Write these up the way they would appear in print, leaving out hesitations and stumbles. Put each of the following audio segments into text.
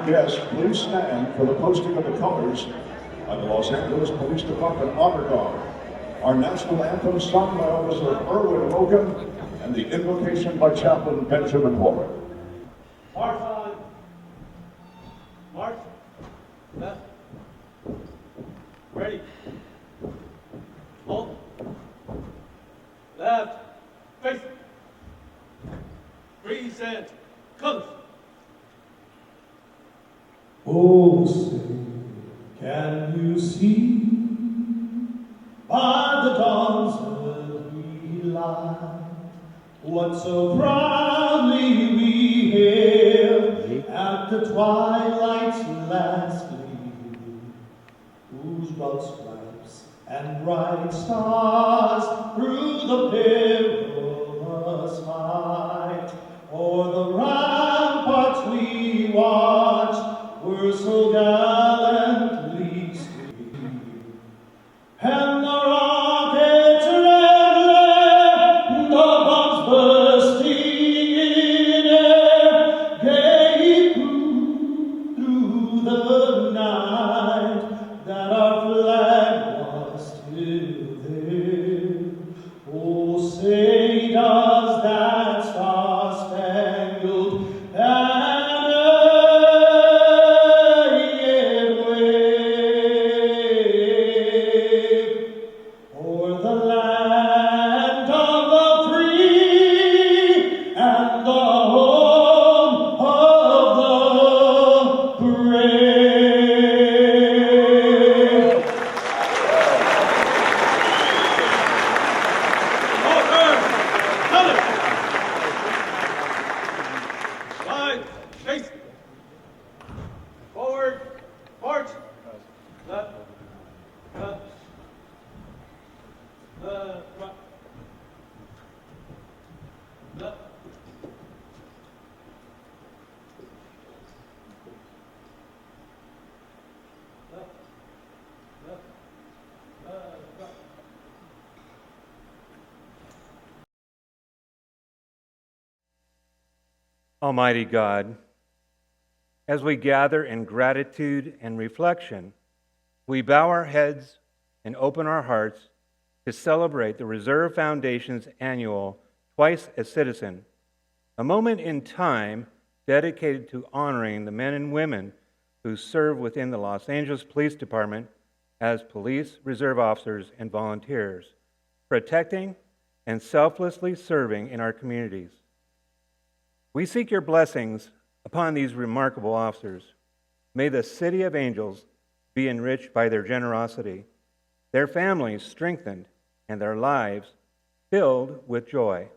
Guests, please stand for the posting of the colors of the Los Angeles Police Department Honor Guard. Our national anthem sung by Officer Erwin Logan and the invocation by Chaplain Benjamin Warren. March on. March. Left. Ready. Hold. Left. Face. Present. Colors. Oh, say, can you see by the dawn's early light what so proudly we hailed at the twilight's last gleam, whose broad stripes and bright stars through the perilous fight o'er the ramparts we watched were so gallantly streamed, and the rockets red, the bombs bursting in air, gave proof through the night that our flag was still there. Oh, say does that star-spangled Almighty God, as we gather in gratitude and reflection, we bow our heads and open our hearts to celebrate the Reserve Foundation's annual Twice a Citizen, a moment in time dedicated to honoring the men and women who serve within the Los Angeles Police Department as police reserve officers and volunteers, protecting and selflessly serving in our communities. We seek your blessings upon these remarkable officers. May the City of Angels be enriched by their generosity, their families strengthened, and their lives filled with joy.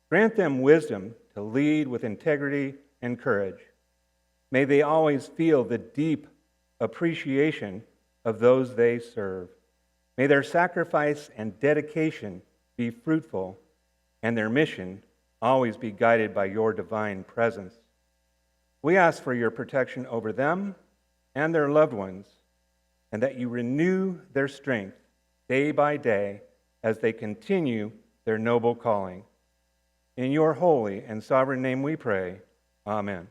Grant them wisdom to lead with integrity and courage. May they always feel the deep appreciation of those they serve. May their sacrifice and dedication be fruitful, and their mission always be guided by your divine presence. We ask for your protection over them and their loved ones, and that you renew their strength day by day as they continue their noble calling. In your holy and sovereign name we pray. Amen.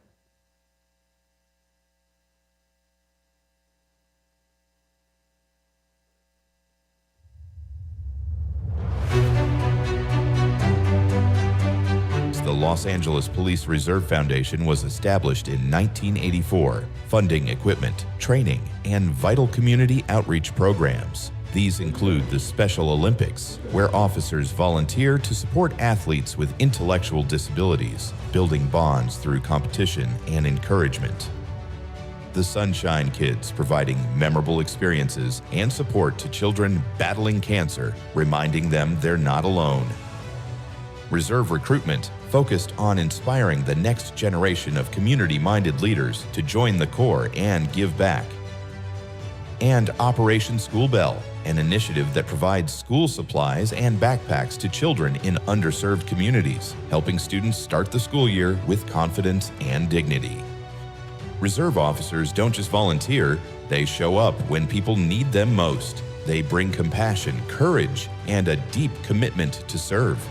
The Los Angeles Police Reserve Foundation was established in 1984, funding equipment, training, and vital community outreach programs. These include the Special Olympics, where officers volunteer to support athletes with intellectual disabilities, building bonds through competition and encouragement. The Sunshine Kids, providing memorable experiences and support to children battling cancer, reminding them they're not alone. Reserve Recruitment, focused on inspiring the next generation of community-minded leaders to join the Corps and give back. And Operation School Bell, an initiative that provides school supplies and backpacks to children in underserved communities, helping students start the school year with confidence and dignity. Reserve officers don't just volunteer, they show up when people need them most. They bring compassion, courage, and a deep commitment to serve.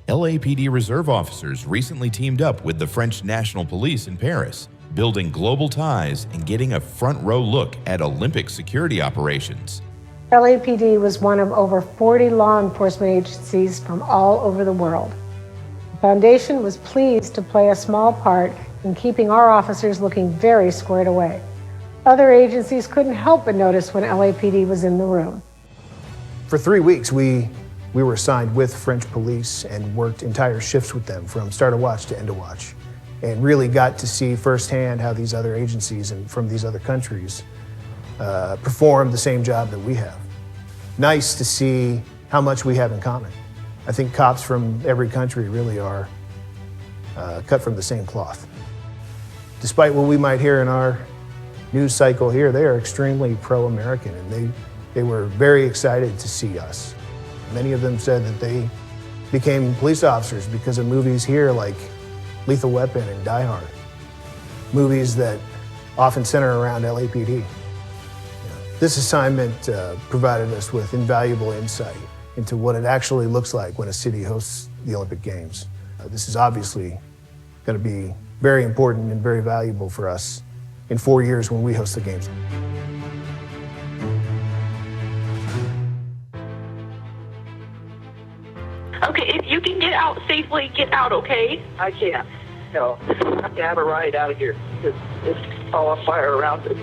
LAPD Reserve officers recently teamed up with the French National Police in Paris, building global ties and getting a front-row look at Olympic security operations. LAPD was one of over 40 law enforcement agencies from all over the world. The Foundation was pleased to play a small part in keeping our officers looking very squared away. Other agencies couldn't help but notice when LAPD was in the room. For 3 weeks, we were assigned with French police and worked entire shifts with them from start of watch to end of watch, and really got to see firsthand how these other agencies and from these other countries perform the same job that we have. Nice to see how much we have in common. I think cops from every country really are cut from the same cloth. Despite what we might hear in our news cycle here, they are extremely pro-American, and they were very excited to see us. Many of them said that they became police officers because of movies here like Lethal Weapon and Die Hard, movies that often center around LAPD. This assignment provided us with invaluable insight into what it actually looks like when a city hosts the Olympic Games. This is obviously going to be very important and very valuable for us in 4 years when we host the Games. Okay, if you can get out safely, get out, okay? I can't. No, I have to have a ride out of here. It's all on fire around it.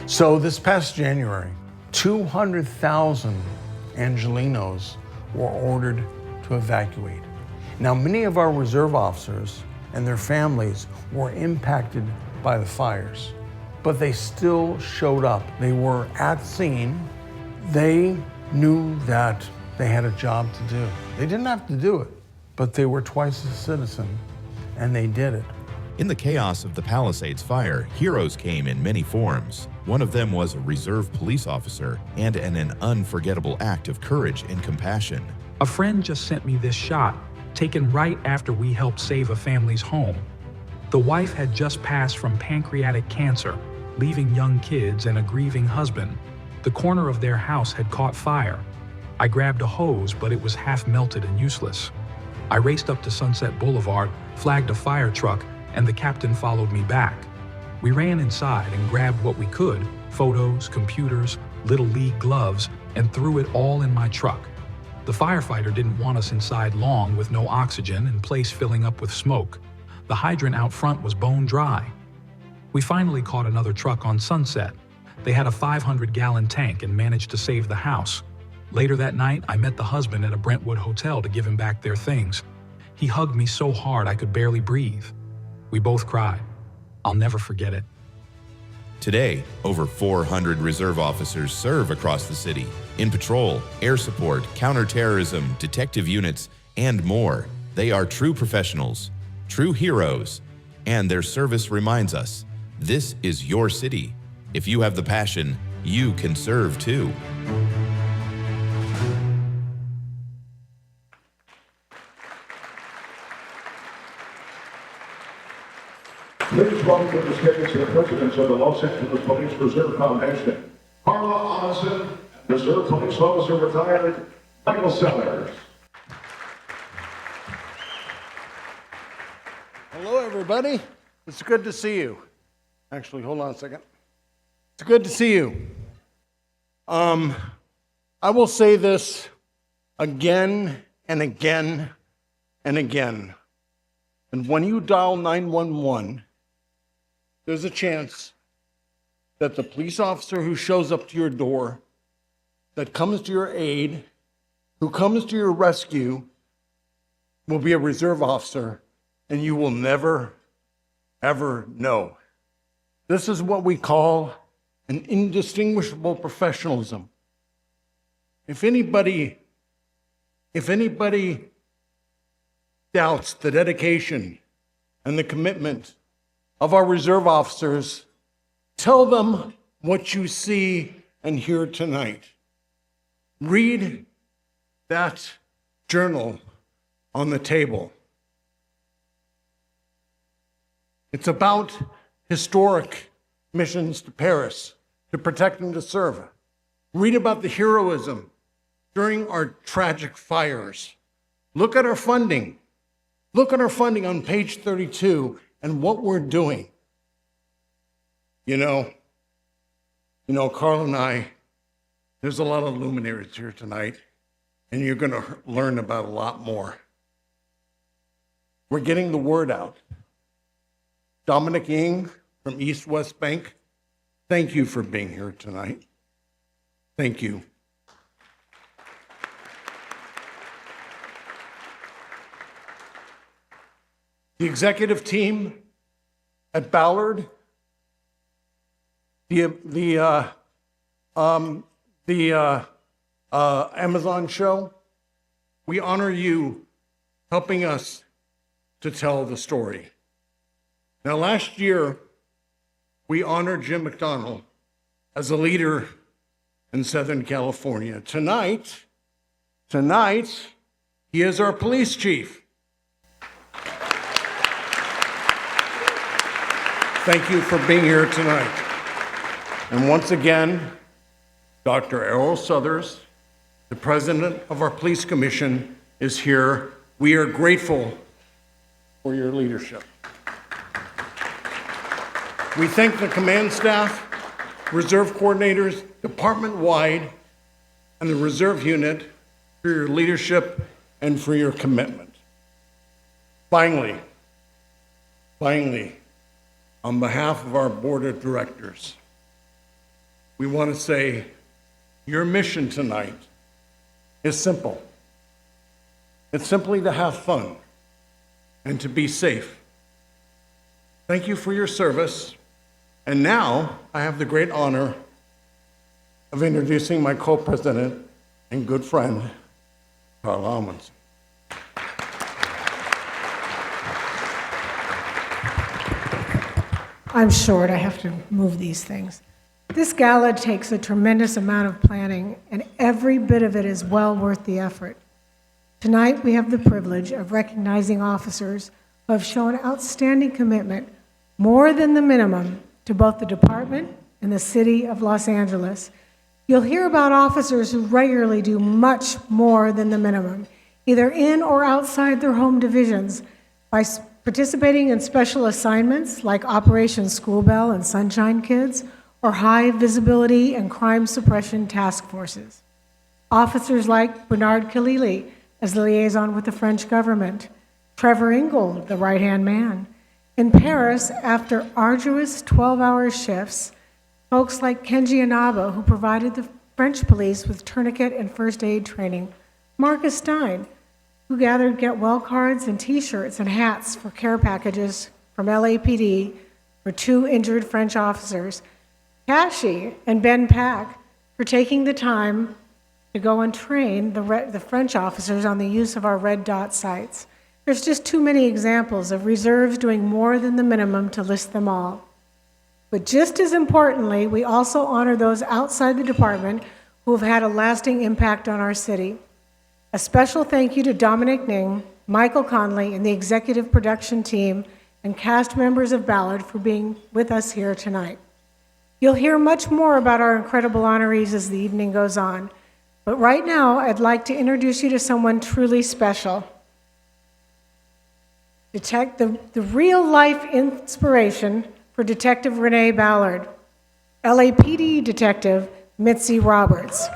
So this past January, 200,000 Angelenos were ordered to evacuate. Now, many of our reserve officers and their families were impacted by the fires, but they still showed up. They were at scene. They knew that they had a job to do. They didn't have to do it, but they were twice a citizen, and they did it. In the chaos of the Palisades fire, heroes came in many forms. One of them was a reserve police officer, and an unforgettable act of courage and compassion. A friend just sent me this shot, taken right after we helped save a family's home. The wife had just passed from pancreatic cancer, leaving young kids and a grieving husband. The corner of their house had caught fire. I grabbed a hose, but it was half melted and useless. I raced up to Sunset Boulevard, flagged a fire truck, and the captain followed me back. We ran inside and grabbed what we could, photos, computers, Little League gloves, and threw it all in my truck. The firefighter didn't want us inside long with no oxygen and place filling up with smoke. The hydrant out front was bone dry. We finally caught another truck on Sunset. They had a 500-gallon tank and managed to save the house. Later that night, I met the husband at a Brentwood hotel to give him back their things. He hugged me so hard I could barely breathe. We both cried. I'll never forget it. Today, over 400 reserve officers serve across the city in patrol, air support, counterterrorism, detective units, and more. They are true professionals, true heroes, and their service reminds us, this is your city. If you have the passion, you can serve too. Please welcome to the stage the presidents of the Los Angeles Police Reserve Foundation, Carla Amundsen, Reserve Police Officer Retired Michael Sellers. Hello, everybody. It's good to see you. Actually, hold on a second. It's good to see you. I will say this again and again and again. And when you dial 911, there's a chance that the police officer who shows up to your door, that comes to your aid, who comes to your rescue, will be a reserve officer, and you will never, ever know. This is what we call an indistinguishable professionalism. If anybody doubts the dedication and the commitment of our reserve officers, tell them what you see and hear tonight. Read that journal on the table. It's about historic missions to Paris, to protect and to serve. Read about the heroism during our tragic fires. Look at our funding. Look at our funding on page 32 and what we're doing. You know, Carl and I, there's a lot of luminaries here tonight, and you're going to learn about a lot more. We're getting the word out. Dominic Ying from East West Bank, thank you for being here tonight. Thank you. The executive team at Ballard, the Amazon show, we honor you helping us to tell the story. Now, last year, we honored Jim McDonnell as a leader in Southern California. Tonight, he is our police chief. Thank you for being here tonight. And once again, Dr. Errol Southers, the president of our police commission, is here. We are grateful for your leadership. We thank the command staff, reserve coordinators, department-wide, and the reserve unit for your leadership and for your commitment. Finally, on behalf of our board of directors, we want to say your mission tonight is simple. It's simply to have fun and to be safe. Thank you for your service. And now I have the great honor of introducing my co-president and good friend, Carl Amundsen. I'm short, I have to move these things. This gala takes a tremendous amount of planning, and every bit of it is well worth the effort. Tonight, we have the privilege of recognizing officers who have shown outstanding commitment, more than the minimum, to both the department and the city of Los Angeles. You'll hear about officers who regularly do much more than the minimum, either in or outside their home divisions, by participating in special assignments like Operation School Bell and Sunshine Kids, or high visibility and crime suppression task forces. Officers like Bernard Khalili as the liaison with the French government, Trevor Ingold, the right-hand man. In Paris, after arduous 12-hour shifts, folks like Kenji Inaba, who provided the French police with tourniquet and first aid training, Marcus Stein, who gathered get well cards and t-shirts and hats for care packages from LAPD for 2 injured French officers, Kashi and Ben Pack for taking the time to go and train the French officers on the use of our red dot sites. There's just too many examples of reserves doing more than the minimum to list them all. But just as importantly, we also honor those outside the department who have had a lasting impact on our city. A special thank you to Dominic Ning, Michael Conley, and the executive production team and cast members of Ballard for being with us here tonight. You'll hear much more about our incredible honorees as the evening goes on, but right now I'd like to introduce you to someone truly special. The real-life inspiration for Detective Renee Ballard, LAPD Detective Mitzi Roberts,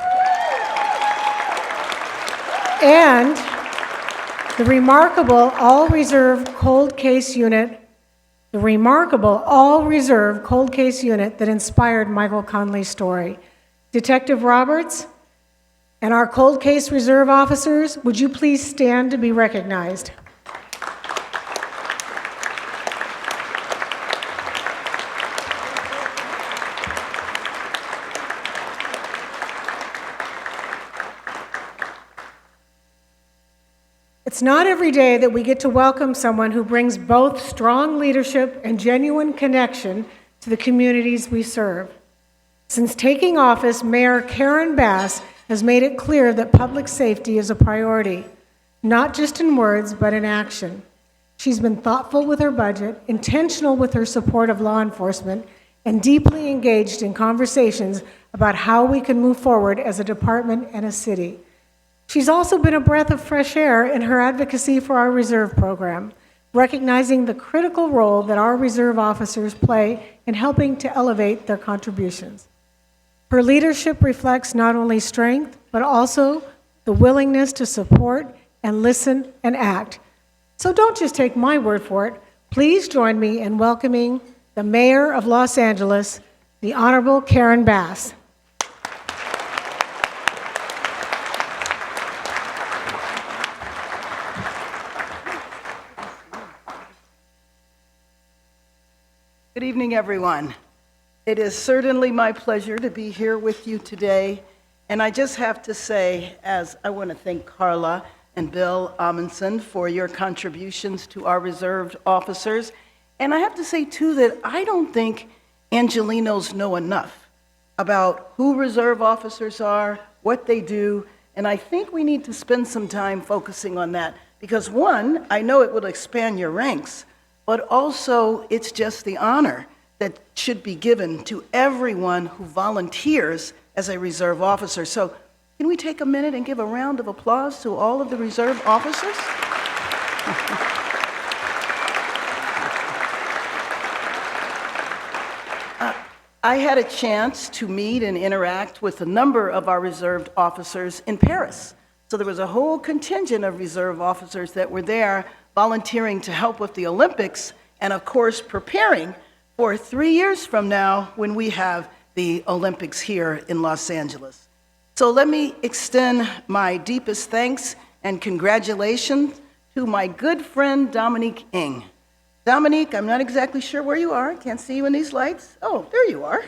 and the remarkable all-reserve cold case unit that inspired Michael Conley's story. Detective Roberts and our cold case reserve officers, would you please stand to be recognized? It's not every day that we get to welcome someone who brings both strong leadership and genuine connection to the communities we serve. Since taking office, Mayor Karen Bass has made it clear that public safety is a priority, not just in words, but in action. She's been thoughtful with her budget, intentional with her support of law enforcement, and deeply engaged in conversations about how we can move forward as a department and a city. She's also been a breath of fresh air in her advocacy for our reserve program, recognizing the critical role that our reserve officers play in helping to elevate their contributions. Her leadership reflects not only strength, but also the willingness to support and listen and act. So don't just take my word for it. Please join me in welcoming the Mayor of Los Angeles, the Honorable Karen Bass. Good evening, everyone. It is certainly my pleasure to be here with you today. And I just have to say, as I want to thank Carla and Bill Amundsen for your contributions to our reserved officers. And I have to say, too, that I don't think Angelenos know enough about who reserve officers are, what they do, and I think we need to spend some time focusing on that. Because one, I know it will expand your ranks, but also it's just the honor that should be given to everyone who volunteers as a reserve officer. So can we take a minute and give a round of applause to all of the reserve officers? I had a chance to meet and interact with a number of our reserved officers in Paris. So there was a whole contingent of reserve officers that were there volunteering to help with the Olympics and, of course, preparing for 3 years from now when we have the Olympics here in Los Angeles. So let me extend my deepest thanks and congratulations to my good friend Dominique Ng. Dominique, I'm not exactly sure where you are. I can't see you in these lights. Oh, there you are.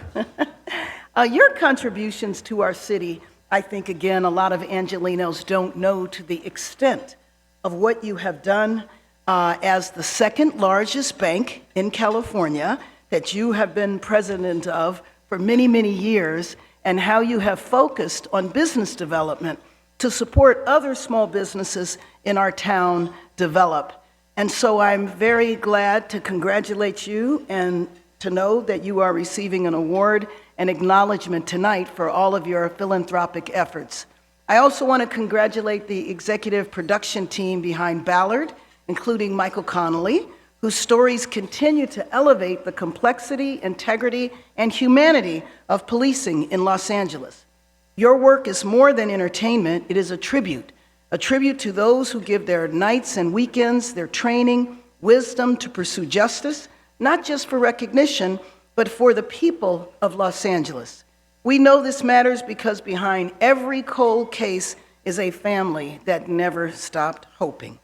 Your contributions to our city, I think, again, a lot of Angelenos don't know to the extent of what you have done as the second largest bank in California that you have been president of for many, many years, and how you have focused on business development to support other small businesses in our town develop. And so I'm very glad to congratulate you and to know that you are receiving an award and acknowledgement tonight for all of your philanthropic efforts. I also want to congratulate the executive production team behind Ballard, including Michael Connolly, whose stories continue to elevate the complexity, integrity, and humanity of policing in Los Angeles. Your work is more than entertainment, it is a tribute to those who give their nights and weekends, their training, wisdom to pursue justice, not just for recognition, but for the people of Los Angeles. We know this matters because behind every cold case is a family that never stopped hoping.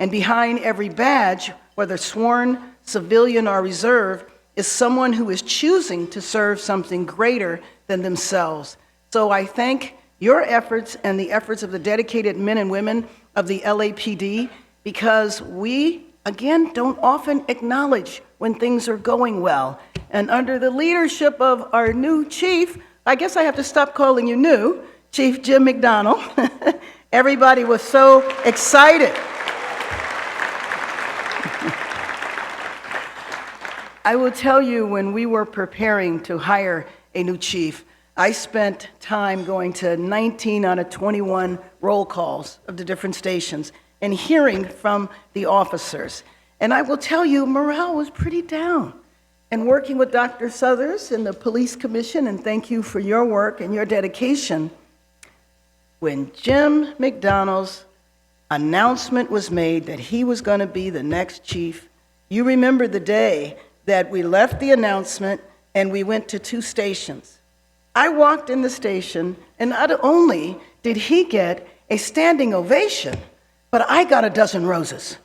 And behind every badge, whether sworn, civilian, or reserve, is someone who is choosing to serve something greater than themselves. So I thank your efforts and the efforts of the dedicated men and women of the LAPD, because we, again, don't often acknowledge when things are going well. And under the leadership of our new chief, I guess I have to stop calling you new, Chief Jim McDonnell, everybody was so excited. I will tell you, when we were preparing to hire a new chief, I spent time going to 19 out of 21 roll calls of the different stations and hearing from the officers. And I will tell you, morale was pretty down. And working with Dr. Southers and the Police Commission, and thank you for your work and your dedication, when Jim McDonnell's announcement was made that he was going to be the next chief, you remember the day that we left the announcement and we went to 2 stations. I walked in the station, and not only did he get a standing ovation, but I got a dozen roses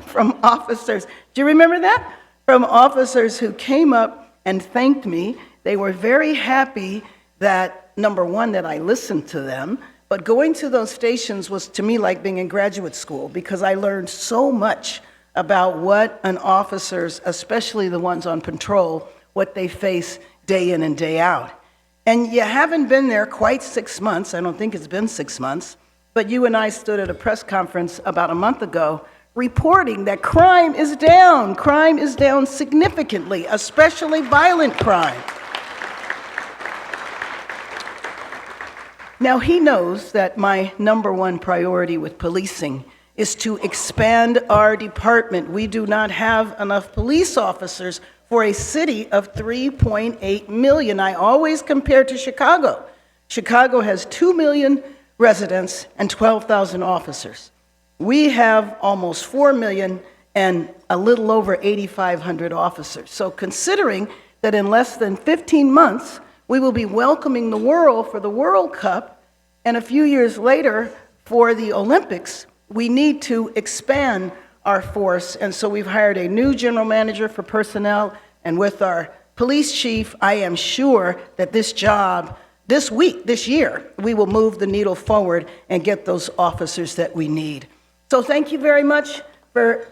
from officers. Do you remember that? From officers who came up and thanked me. They were very happy that, number one, that I listened to them, but going to those stations was to me like being in graduate school, because I learned so much about what an officers, especially the ones on patrol, what they face day in and day out. And you haven't been there quite 6 months. I don't think it's been 6 months, but you and I stood at a press conference about a month ago reporting that crime is down. Crime is down significantly, especially violent crime. Now, he knows that my number one priority with policing is to expand our department. We do not have enough police officers for a city of 3.8 million. I always compare to Chicago. Chicago has 2 million residents and 12,000 officers. We have almost 4 million and a little over 8,500 officers. So considering that in less than 15 months, we will be welcoming the world for the World Cup, and a few years later for the Olympics, we need to expand our force. And so we've hired a new general manager for personnel, and with our police chief, I am sure that this job, this year, we will move the needle forward and get those officers that we need. So thank you very much for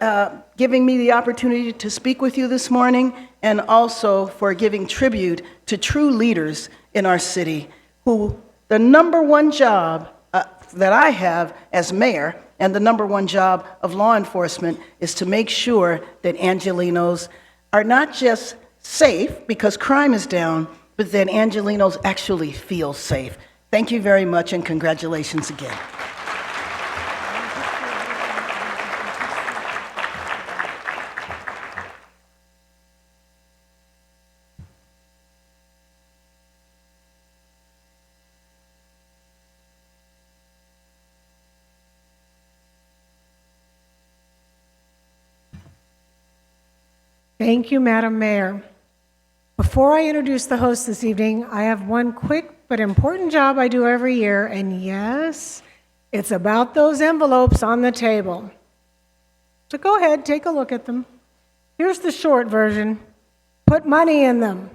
giving me the opportunity to speak with you this morning, and also for giving tribute to true leaders in our city, who the number one job that I have as mayor, and the number one job of law enforcement, is to make sure that Angelenos are not just safe because crime is down, but that Angelenos actually feel safe. Thank you very much, and congratulations again. Thank you, Madam Mayor. Before I introduce the host this evening, I have one quick but important job I do every year, and yes, it's about those envelopes on the table. So go ahead, take a look at them. Here's the short version. Put money in them.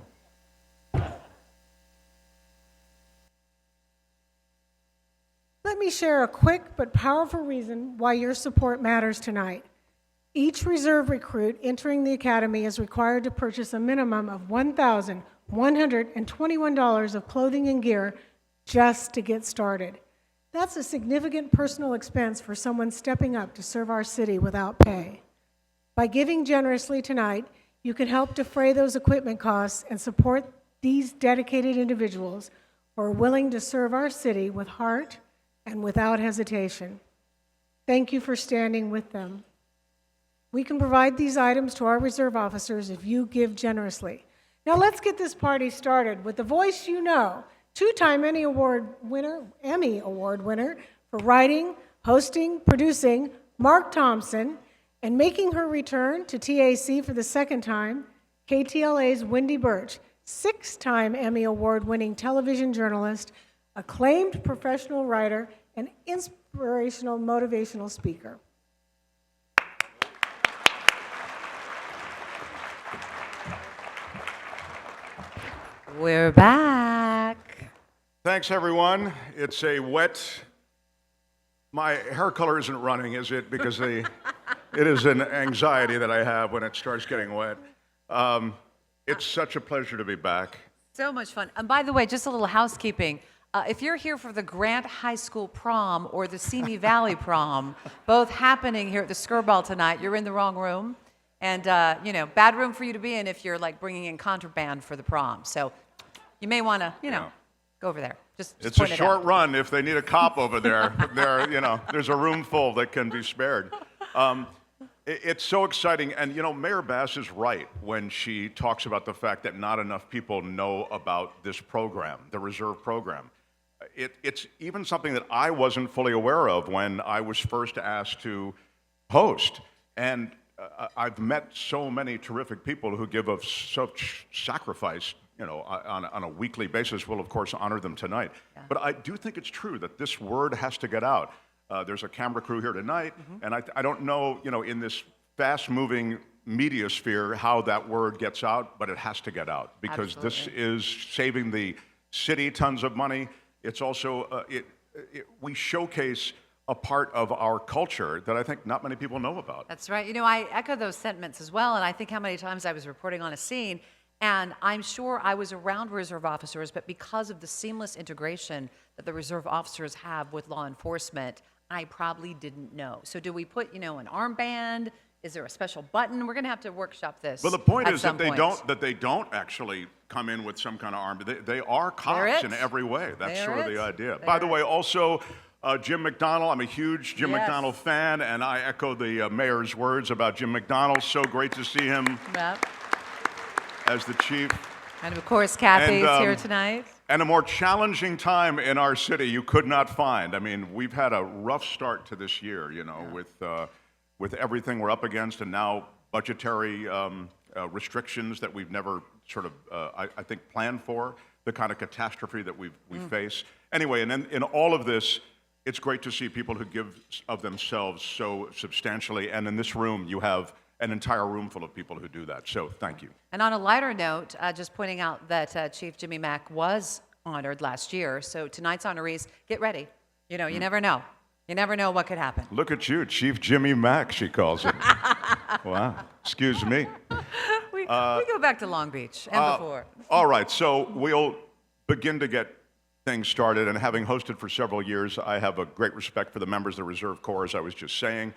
Let me share a quick but powerful reason why your support matters tonight. Each reserve recruit entering the academy is required to purchase a minimum of $1,121 of clothing and gear just to get started. That's a significant personal expense for someone stepping up to serve our city without pay. By giving generously tonight, you can help defray those equipment costs and support these dedicated individuals who are willing to serve our city with heart and without hesitation. Thank you for standing with them. We can provide these items to our reserve officers if you give generously. Now let's get this party started with the voice you know, two-time Emmy Award winner for writing, hosting, producing, Mark Thompson, and making her return to TAC for the second time, KTLA's Wendy Birch, six-time Emmy Award-winning television journalist, acclaimed professional writer, and inspirational motivational speaker. We're back. Thanks, everyone. It's a wet. My hair color isn't running, is it? Because it is an anxiety that I have when it starts getting wet. It's such a pleasure to be back. So much fun. And by the way, just a little housekeeping. If you're here for the Grant High School prom or the Simi Valley prom, both happening here at the Skirball tonight, you're in the wrong room. And, bad room for you to be in if you're like bringing in contraband for the prom. So you may want to, go over there. Just It's a point it short out. run if they need a cop over there. There's a room full that can be spared. It's so exciting. And, Mayor Bass is right when she talks about the fact that not enough people know about this program, the reserve program. It's even something that I wasn't fully aware of when I was first asked to host. And I've met so many terrific people who give of such sacrifice, on a weekly basis. We'll, of course, honor them tonight. Yeah. But I do think it's true that this word has to get out. There's a camera crew here tonight, and I don't know, in this fast-moving media sphere how that word gets out, but it has to get out because this is saving the city tons of money. It's also, we showcase a part of our culture that I think not many people know about. That's right. I echo those sentiments as well, and I think how many times I was reporting on a scene, and I'm sure I was around reserve officers, but because of the seamless integration that the reserve officers have with law enforcement, I probably didn't know. So do we put, an armband? Is there a special button? We're going to have to workshop this. Well, the point is that they don't actually come in with some kind of arm. They are cops in every way. That's sort of the idea. By the way, also, Jim McDonnell, I'm a huge Jim McDonnell fan, and I echo the mayor's words about Jim McDonnell. So great to see him as the chief. And of course, Kathy's here tonight. And a more challenging time in our city you could not find. I mean, we've had a rough start to this year, with everything we're up against, and now budgetary restrictions that we've never sort of, I think, planned for, the kind of catastrophe that we face. Anyway, and in all of this, it's great to see people who give of themselves so substantially. And in this room, you have an entire room full of people who do that. So thank you. And on a lighter note, just pointing out that Chief Jimmy Mack was honored last year. So tonight's honorees, get ready. You never know. You never know what could happen. Look at you, Chief Jimmy Mack, she calls him. Wow. Excuse me. We go back to Long Beach and before. All right. So we'll begin to get things started. And having hosted for several years, I have a great respect for the members of the Reserve Corps, as I was just saying,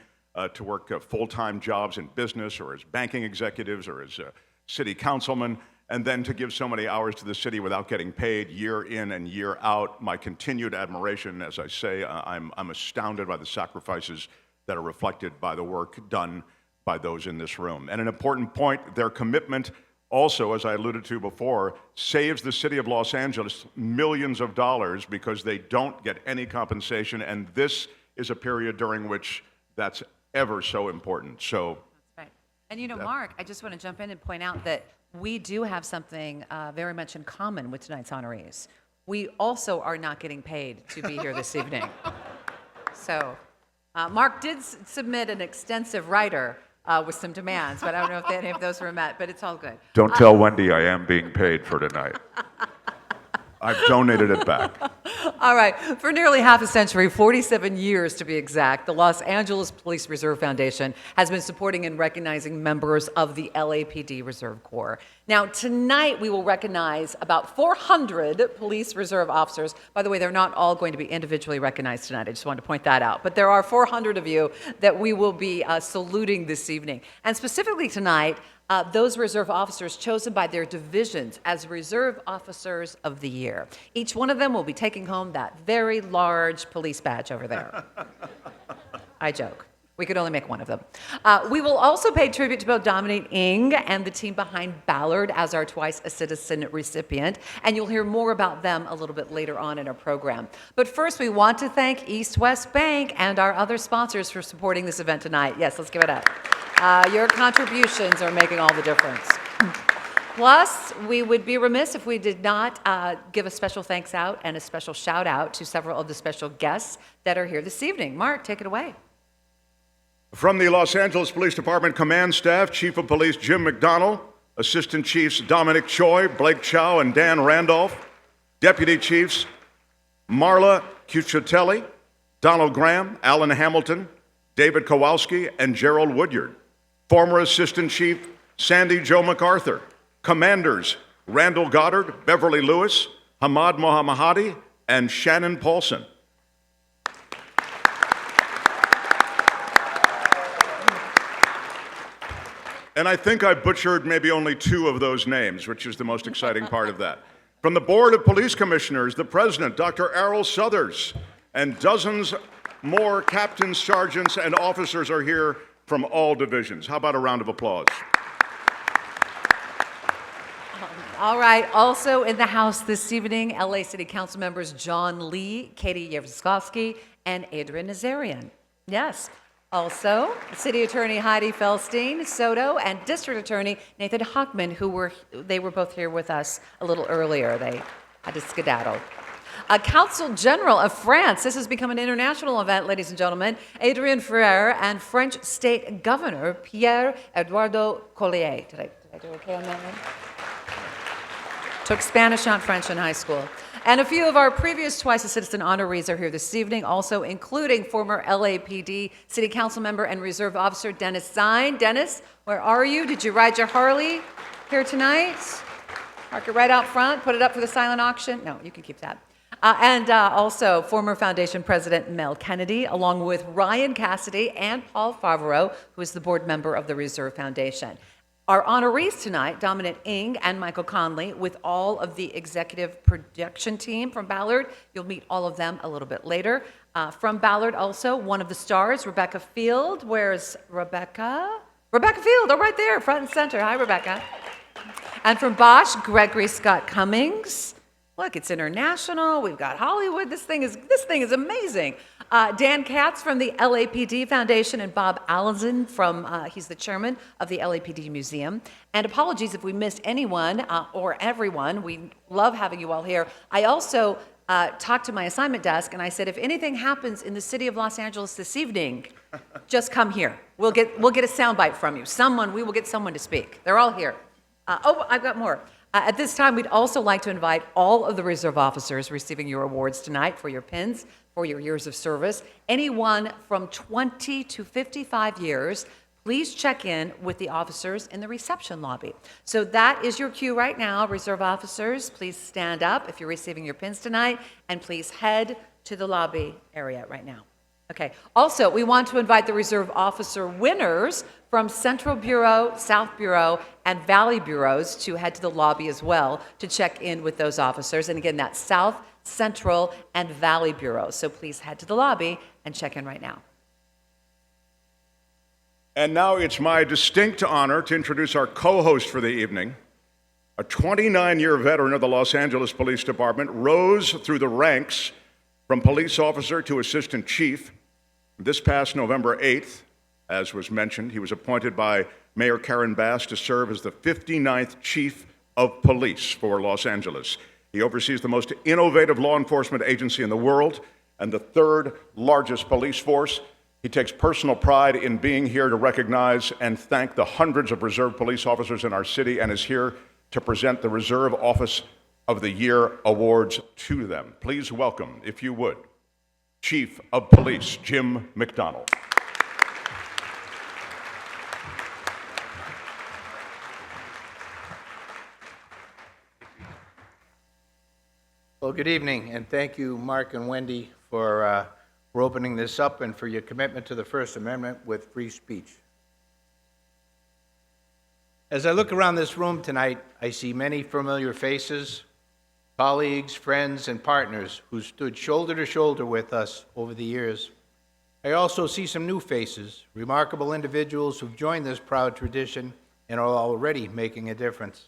to work full-time jobs in business or as banking executives or as city councilmen, and then to give so many hours to the city without getting paid year in and year out. My continued admiration, as I say, I'm astounded by the sacrifices that are reflected by the work done by those in this room. And an important point, their commitment also, as I alluded to before, saves the city of Los Angeles millions of dollars because they don't get any compensation, and this is a period during which that's ever so important. So, that's right. And Mark, I just want to jump in and point out that we do have something very much in common with tonight's honorees. We also are not getting paid to be here this evening. So, Mark did submit an extensive writer with some demands, but I don't know if any of those were met, but it's all good. Don't tell Wendy I am being paid for tonight. I've donated it back. All right. For nearly half a century, 47 years to be exact, the Los Angeles Police Reserve Foundation has been supporting and recognizing members of the LAPD Reserve Corps. Now, tonight we will recognize about 400 police reserve officers. By the way, they're not all going to be individually recognized tonight. I just wanted to point that out. But there are 400 of you that we will be saluting this evening. And specifically tonight, those reserve officers chosen by their divisions as Reserve Officers of the Year. Each one of them will be taking home that very large police badge over there. I joke. We could only make one of them. We will also pay tribute to both Dominic Ng and the team behind Ballard as our Twice a Citizen recipient, and you'll hear more about them a little bit later on in our program. But first, we want to thank East West Bank and our other sponsors for supporting this event tonight. Yes, let's give it up. Your contributions are making all the difference. Plus, we would be remiss if we did not give a special thanks out and a special shout out to several of the special guests that are here this evening. Mark, take it away. From the Los Angeles Police Department Command Staff, Chief of Police Jim McDonnell, Assistant Chiefs Dominic Choi, Blake Chow, and Dan Randolph, Deputy Chiefs Marla Cucciatelli, Donald Graham, Alan Hamilton, David Kowalski, and Gerald Woodyard, former Assistant Chief Sandy Joe MacArthur, Commanders Randall Goddard, Beverly Lewis, Hamad Mohammadi, and Shannon Paulson. And I think I butchered maybe only 2 of those names, which is the most exciting part of that. From the Board of Police Commissioners, the President, Dr. Errol Southers, and dozens more captains, sergeants, and officers are here from all divisions. How about a round of applause? All right, also in the house this evening, LA City Council members John Lee, Katie Yevskovsky, and Adrian Nazarian. Yes. Also, City Attorney Heidi Felstein Soto and District Attorney Nathan Hockman, they were both here with us a little earlier. They had to skedaddle. Consul General of France, this has become an international event, ladies and gentlemen, Adrien Frere and French State Governor Pierre Eduardo Collier. Did I do okay on that one? Took Spanish, not French in high school. And a few of our previous Twice a Citizen honorees are here this evening, also including former LAPD City Council member and Reserve Officer Dennis Zine. Dennis, where are you? Did you ride your Harley here tonight? Mark it right out front, put it up for the silent auction. No, you can keep that. And also former Foundation President Mel Kennedy, along with Ryan Cassidy and Paul Favreau, who is the board member of the Reserve Foundation. Our honorees tonight, Dominic Ng and Michael Conley, with all of the executive production team from Ballard. You'll meet all of them a little bit later. From Ballard also, one of the stars, Rebecca Field. Where's Rebecca? Rebecca Field, oh, right there, front and center. Hi, Rebecca. And from Bosch, Gregory Scott Cummings. Look, it's international. We've got Hollywood. This thing is amazing. Dan Katz from the LAPD Foundation and Bob Allison he's the chairman of the LAPD Museum. And apologies if we missed anyone or everyone. We love having you all here. I also talked to my assignment desk and I said, if anything happens in the city of Los Angeles this evening, just come here. We'll get a soundbite from you. We will get someone to speak. They're all here. I've got more. At this time, we'd also like to invite all of the reserve officers receiving your awards tonight for your pins, for your years of service. Anyone from 20 to 55 years, please check in with the officers in the reception lobby. So that is your cue right now. Reserve officers, please stand up if you're receiving your pins tonight, and please head to the lobby area right now. Okay. Also, we want to invite the reserve officer winners from Central Bureau, South Bureau, and Valley Bureaus to head to the lobby as well to check in with those officers. And again, that's South, Central, and Valley Bureaus. So please head to the lobby and check in right now. And now it's my distinct honor to introduce our co-host for the evening. A 29-year veteran of the Los Angeles Police Department, rose through the ranks from police officer to assistant chief. This past November 8th, as was mentioned, he was appointed by Mayor Karen Bass to serve as the 59th Chief of Police for Los Angeles. He oversees the most innovative law enforcement agency in the world and the 3rd largest police force. He takes personal pride in being here to recognize and thank the hundreds of reserve police officers in our city and is here to present the Reserve Office of the Year awards to them. Please welcome, if you would, Chief of Police Jim McDonnell. Well, good evening, and thank you, Mark and Wendy, for opening this up and for your commitment to the First Amendment with free speech. As I look around this room tonight, I see many familiar faces, colleagues, friends, and partners who stood shoulder to shoulder with us over the years. I also see some new faces, remarkable individuals who've joined this proud tradition and are already making a difference.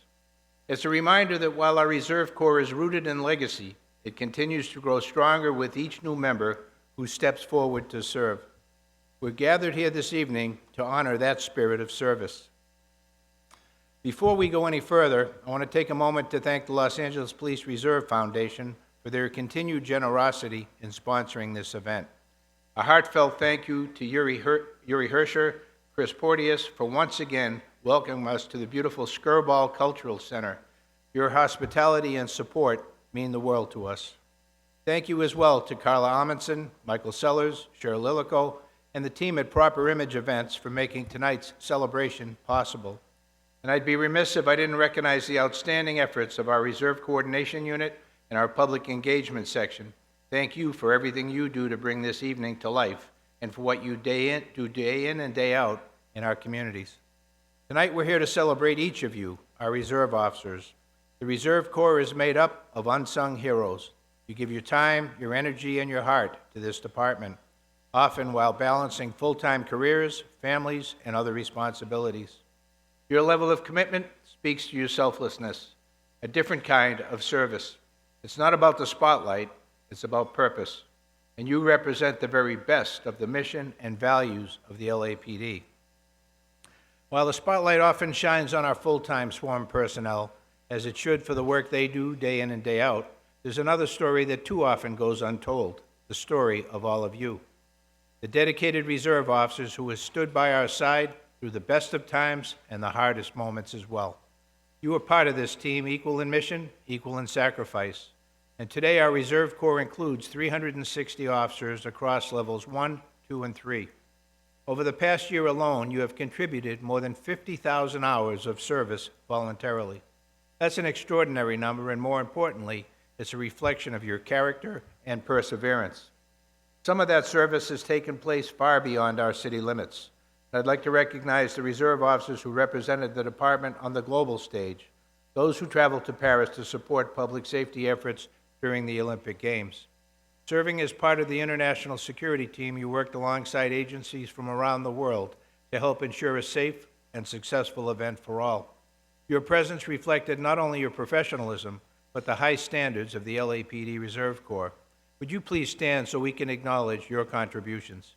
It's a reminder that while our Reserve Corps is rooted in legacy, it continues to grow stronger with each new member who steps forward to serve. We're gathered here this evening to honor that spirit of service. Before we go any further, I want to take a moment to thank the Los Angeles Police Reserve Foundation for their continued generosity in sponsoring this event. A heartfelt thank you to Yuri Herscher, Chris Porteous, for once again welcoming us to the beautiful Skirball Cultural Center. Your hospitality and support mean the world to us. Thank you as well to Carla Amundsen, Michael Sellers, Cheryl Lillico, and the team at Proper Image Events for making tonight's celebration possible. And I'd be remiss if I didn't recognize the outstanding efforts of our Reserve Coordination Unit and our Public Engagement Section. Thank you for everything you do to bring this evening to life and for what you do day in and day out in our communities. Tonight we're here to celebrate each of you, our reserve officers. The Reserve Corps is made up of unsung heroes. You give your time, your energy, and your heart to this department, often while balancing full-time careers, families, and other responsibilities. Your level of commitment speaks to your selflessness, a different kind of service. It's not about the spotlight, it's about purpose. And you represent the very best of the mission and values of the LAPD. While the spotlight often shines on our full-time swarm personnel, as it should for the work they do day in and day out, there's another story that too often goes untold, the story of all of you. The dedicated reserve officers who have stood by our side through the best of times and the hardest moments as well. You are part of this team, equal in mission, equal in sacrifice. And today our Reserve Corps includes 360 officers across levels 1, 2, and 3. Over the past year alone, you have contributed more than 50,000 hours of service voluntarily. That's an extraordinary number, and more importantly, it's a reflection of your character and perseverance. Some of that service has taken place far beyond our city limits. I'd like to recognize the reserve officers who represented the department on the global stage, those who traveled to Paris to support public safety efforts during the Olympic Games. Serving as part of the international security team, you worked alongside agencies from around the world to help ensure a safe and successful event for all. Your presence reflected not only your professionalism, but the high standards of the LAPD Reserve Corps. Would you please stand so we can acknowledge your contributions?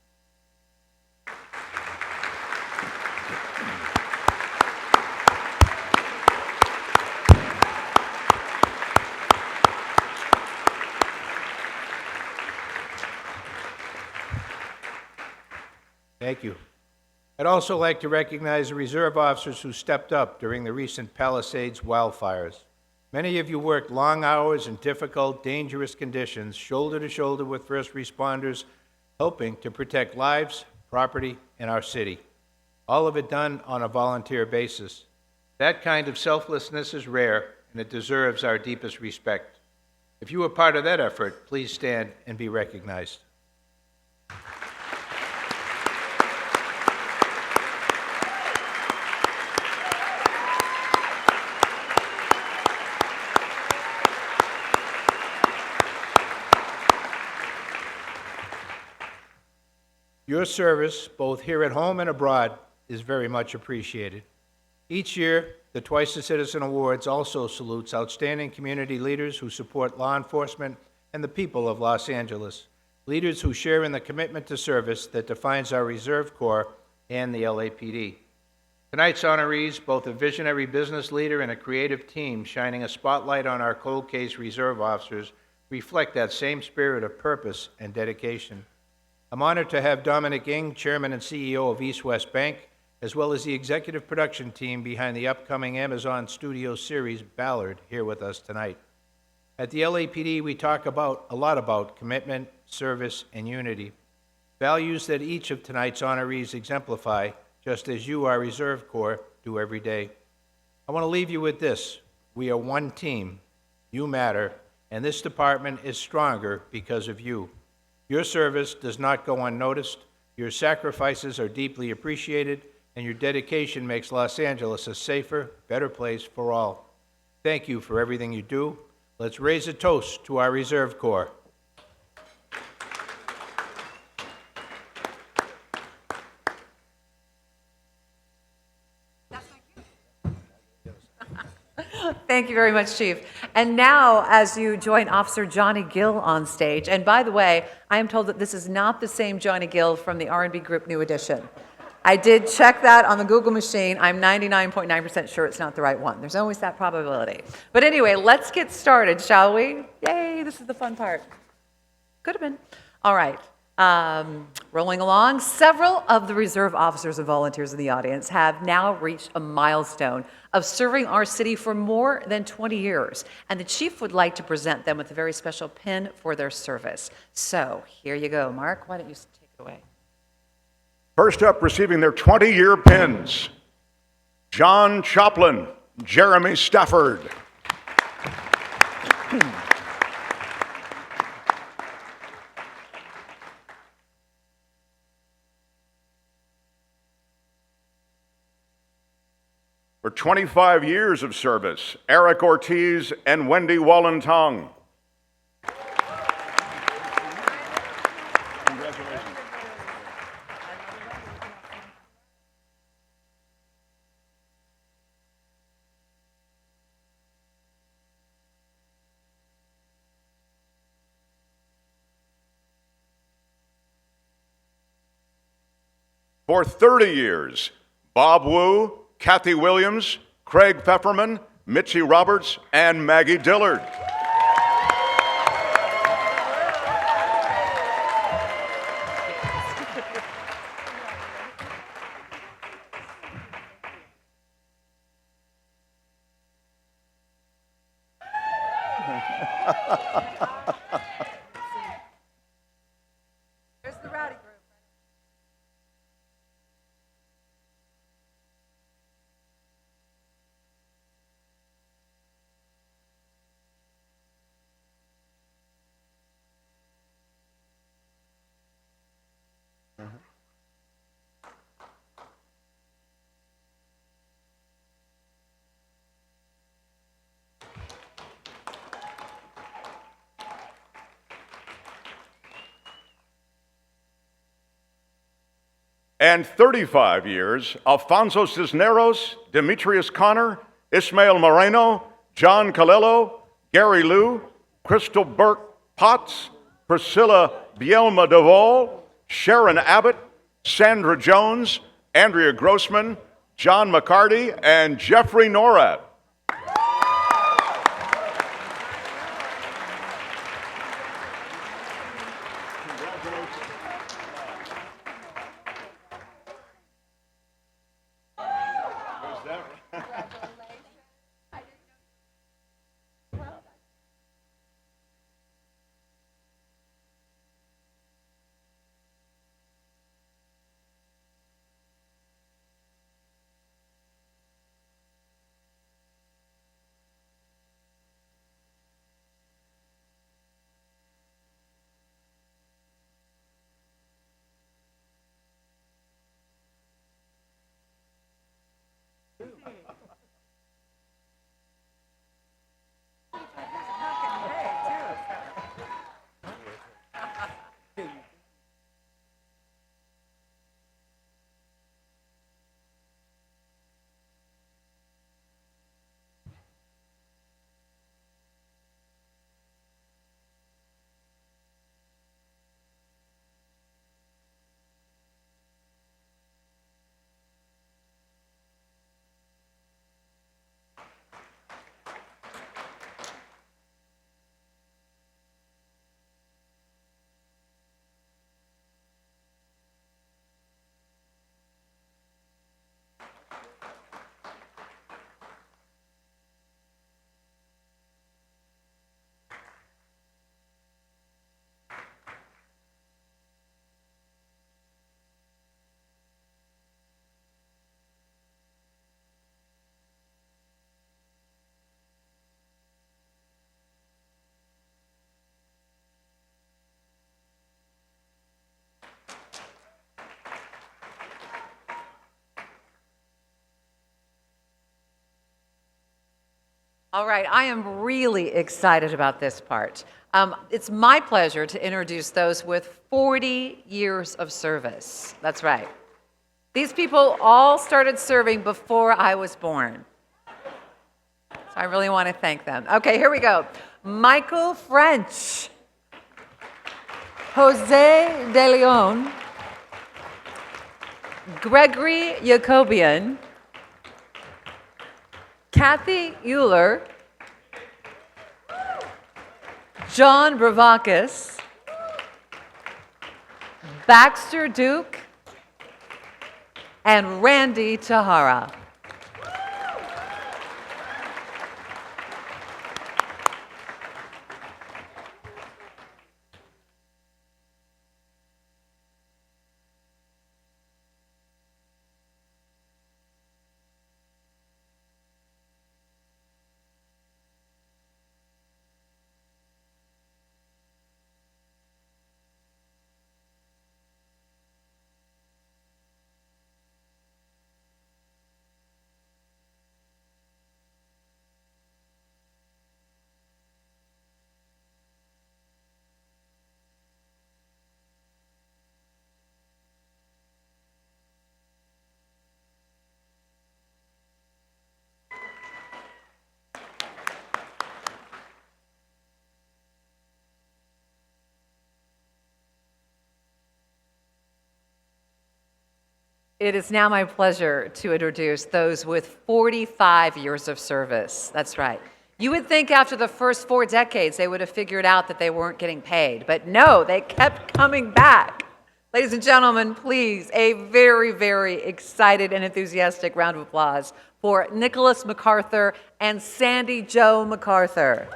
Thank you. I'd also like to recognize the reserve officers who stepped up during the recent Palisades wildfires. Many of you worked long hours in difficult, dangerous conditions, shoulder to shoulder with first responders, helping to protect lives, property, and our city. All of it done on a volunteer basis. That kind of selflessness is rare, and it deserves our deepest respect. If you were part of that effort, please stand and be recognized. Your service, both here at home and abroad, is very much appreciated. Each year, the Twice a Citizen Awards also salutes outstanding community leaders who support law enforcement and the people of Los Angeles, leaders who share in the commitment to service that defines our Reserve Corps and the LAPD. Tonight's honorees, both a visionary business leader and a creative team shining a spotlight on our cold case reserve officers, reflect that same spirit of purpose and dedication. I'm honored to have Dominic Ng, Chairman and CEO of East West Bank, as well as the executive production team behind the upcoming Amazon Studio series Ballard, here with us tonight. At the LAPD, we talk a lot about commitment, service, and unity, values that each of tonight's honorees exemplify, just as you, our Reserve Corps, do every day. I want to leave you with this. We are one team. You matter, and this department is stronger because of you. Your service does not go unnoticed. Your sacrifices are deeply appreciated, and your dedication makes Los Angeles a safer, better place for all. Thank you for everything you do. Let's raise a toast to our Reserve Corps. Thank you very much, Chief. And now, as you join Officer Johnny Gill on stage, and by the way, I am told that this is not the same Johnny Gill from the R&B group New Edition. I did check that on the Google machine. I'm 99.9% sure it's not the right one. There's always that probability. But anyway, let's get started, shall we? Yay, this is the fun part. Could have been. All right. Rolling along, several of the reserve officers and volunteers in the audience have now reached a milestone of serving our city for more than 20 years, and the chief would like to present them with a very special pin for their service. So here you go. Mark, why don't you take it away? First up, receiving their 20-year pins, John Choplin, Jeremy Stafford. For 25 years of service, Eric Ortiz and Wendy Wallentong. Congratulations. For 30 years, Bob Wu, Kathy Williams, Craig Pfefferman, Mitzi Roberts, and Maggie Dillard. There's the rowdy group. And 35 years, Alfonso Cisneros, Demetrius Connor, Ismael Moreno, John Calello, Gary Liu, Crystal Burke Potts, Priscilla Bielma Duvall, Sharon Abbott, Sandra Jones, Andrea Grossman, John McCarty, and Jeffrey Norad. All right, I am really excited about this part. It's my pleasure to introduce those with 40 years of service. That's right. These people all started serving before I was born. So I really want to thank them. Okay, here we go. Michael French, Jose De Leon, Gregory Jacobian, Kathy Euler, John Bravakis, Baxter Duke, and Randy Tahara. It is now my pleasure to introduce those with 45 years of service. That's right. You would think after the first 4 decades they would have figured out that they weren't getting paid, but no, they kept coming back. Ladies and gentlemen, please, a very, very excited and enthusiastic round of applause for Nicholas MacArthur and Sandy Jo MacArthur.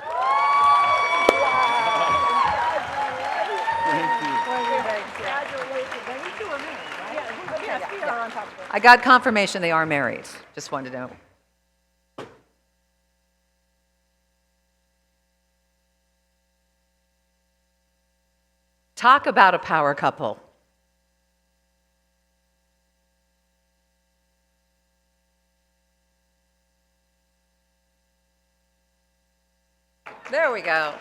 I got confirmation they are married. Just wanted to know. Talk about a power couple. There we go.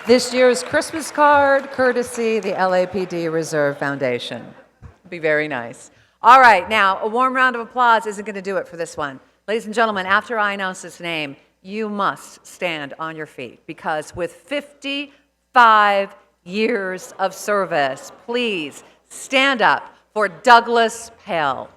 This year's Christmas card, courtesy the LAPD Reserve Foundation. Be very nice. All right, now, a warm round of applause isn't going to do it for this one. Ladies and gentlemen, after I announce his name, you must stand on your feet because with 55 years of service, please stand up for Douglas Pell.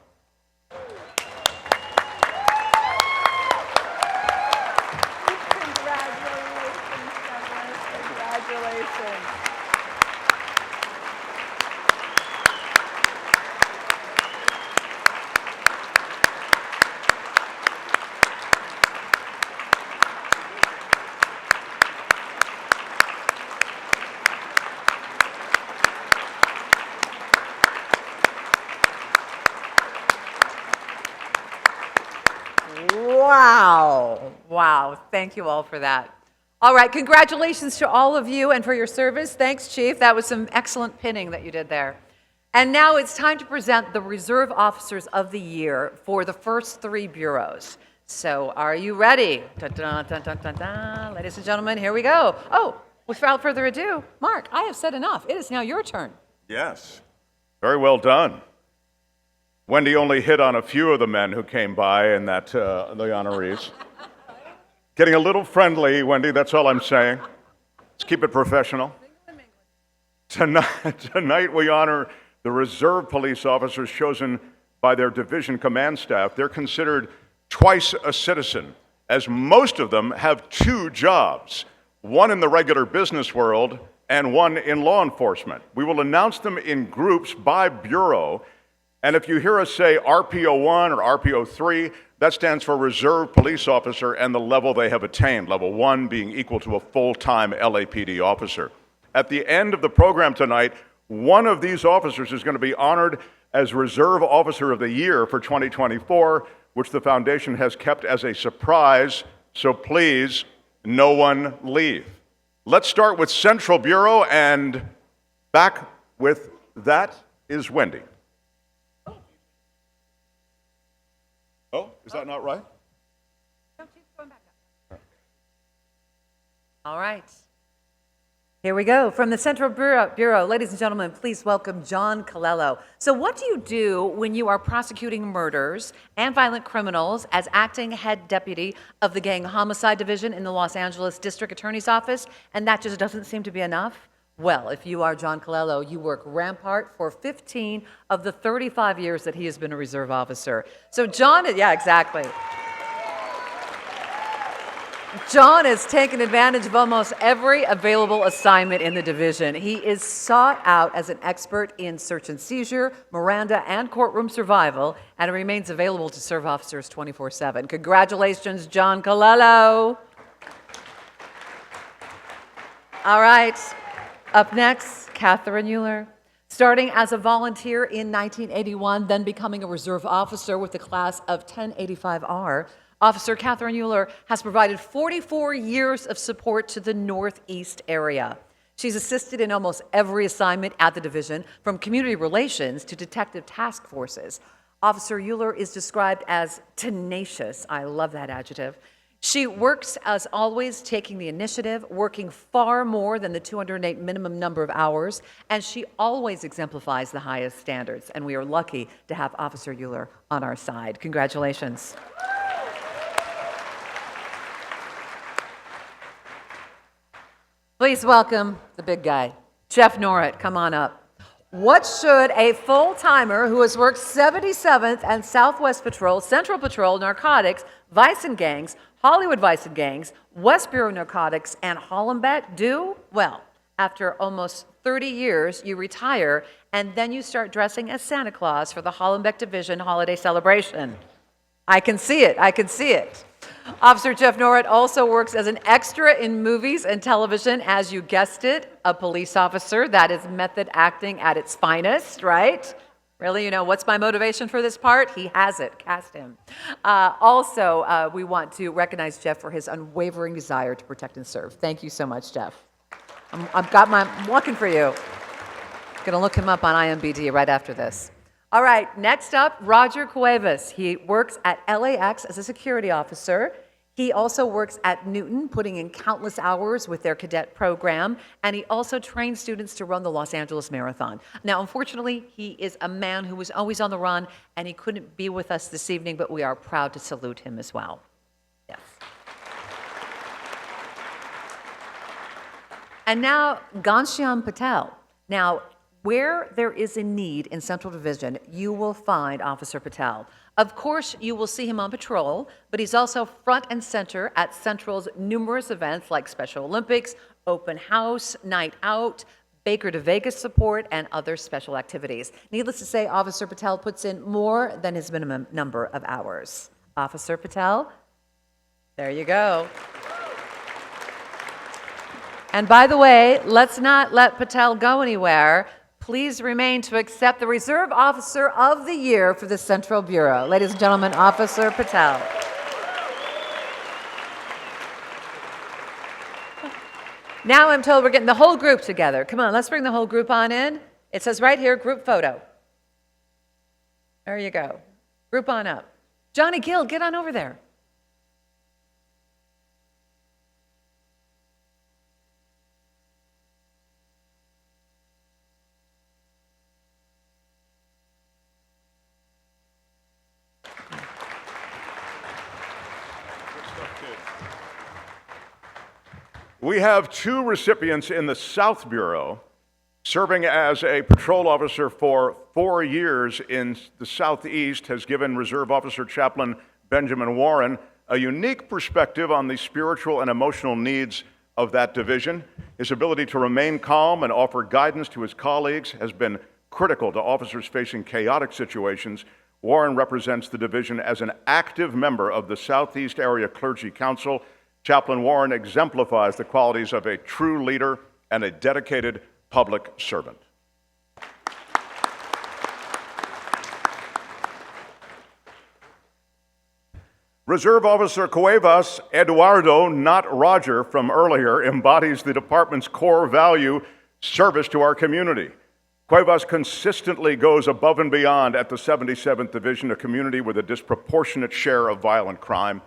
Wow. Wow. Thank you all for that. All right. Congratulations to all of you and for your service. Thanks, Chief. That was some excellent pinning that you did there. And now it's time to present the Reserve Officers of the Year for the first 3 bureaus. So are you ready? Dun, dun, dun, dun, dun, dun. Ladies and gentlemen, here we go. Oh, without further ado, Mark, I have said enough. It is now your turn. Yes. Very well done. Wendy only hit on a few of the men who came by in that, the honorees. Getting a little friendly, Wendy, that's all I'm saying. Let's keep it professional. Tonight we honor the reserve police officers chosen by their division command staff. They're considered twice a citizen, as most of them have 2 jobs, one in the regular business world and one in law enforcement. We will announce them in groups by bureau. And if you hear us say RPO 1 or RPO 3, that stands for Reserve Police Officer and the level they have attained, level 1 being equal to a full-time LAPD officer. At the end of the program tonight, one of these officers is going to be honored as Reserve Officer of the Year for 2024, which the Foundation has kept as a surprise, so please, no one leave. Let's start with Central Bureau, and back with that is Wendy. Oh, is that not right? No, she's going back up. All right. Here we go. From the Central Bureau, ladies and gentlemen, please welcome John Colello. So what do you do when you are prosecuting murders and violent criminals as acting head deputy of the Gang Homicide Division in the Los Angeles District Attorney's Office, and that just doesn't seem to be enough? Well, if you are John Colello, you work Rampart for 15 of the 35 years that he has been a reserve officer. So John, yeah, exactly. John has taken advantage of almost every available assignment in the division. He is sought out as an expert in search and seizure, Miranda, and courtroom survival, and remains available to serve officers 24/7. Congratulations, John Colello. All right, up next, Catherine Euler. Starting as a volunteer in 1981, then becoming a reserve officer with the class of 1085R, Officer Catherine Euler has provided 44 years of support to the Northeast area. She's assisted in almost every assignment at the division, from community relations to detective task forces. Officer Euler is described as tenacious. I love that adjective. She works, as always, taking the initiative, working far more than the 208 minimum number of hours, and she always exemplifies the highest standards. And we are lucky to have Officer Euler on our side. Congratulations. Please welcome the big guy, Jeff Norrit. Come on up. What should a full-timer who has worked 77th and Southwest Patrol, Central Patrol, Narcotics, Vice and Gangs, Hollywood Vice and Gangs, West Bureau Narcotics, and Hollenbeck do? Well, after almost 30 years, you retire, and then you start dressing as Santa Claus for the Hollenbeck Division holiday celebration. I can see it. I can see it. Officer Jeff Norrit also works as an extra in movies and television, as you guessed it, a police officer. That is method acting at its finest, right? Really, you know, what's my motivation for this part? He has it. Cast him. Also, we want to recognize Jeff for his unwavering desire to protect and serve. Thank you so much, Jeff. I'm looking for you. Going to look him up on IMBD right after this. All right, next up, Roger Cuevas. He works at LAX as a security officer. He also works at Newton, putting in countless hours with their cadet program, and he also trains students to run the Los Angeles Marathon. Now, unfortunately, he is a man who was always on the run, and he couldn't be with us this evening, but we are proud to salute him as well. Yes. And now, Ghanshyam Patel. Now, where there is a need in Central Division, you will find Officer Patel. Of course, you will see him on patrol, but he's also front and center at Central's numerous events like Special Olympics, Open House, Night Out, Baker to Vegas support, and other special activities. Needless to say, Officer Patel puts in more than his minimum number of hours. Officer Patel, there you go. And by the way, let's not let Patel go anywhere. Please remain to accept the Reserve Officer of the Year for the Central Bureau. Ladies and gentlemen, Officer Patel. Now I'm told we're getting the whole group together. Come on, let's bring the whole group on in. It says right here, group photo. There you go. Group on up. Johnny Gill, get on over there. We have two recipients in the South Bureau serving as a patrol officer for 4 years in the Southeast has given Reserve Officer Chaplain Benjamin Warren a unique perspective on the spiritual and emotional needs of that division. His ability to remain calm and offer guidance to his colleagues has been critical to officers facing chaotic situations. Warren represents the division as an active member of the Southeast Area Clergy Council. Chaplain Warren exemplifies the qualities of a true leader and a dedicated public servant. Reserve Officer Cuevas Eduardo, not Roger from earlier, embodies the department's core value, service to our community. Cuevas consistently goes above and beyond at the 77th Division, a community with a disproportionate share of violent crime.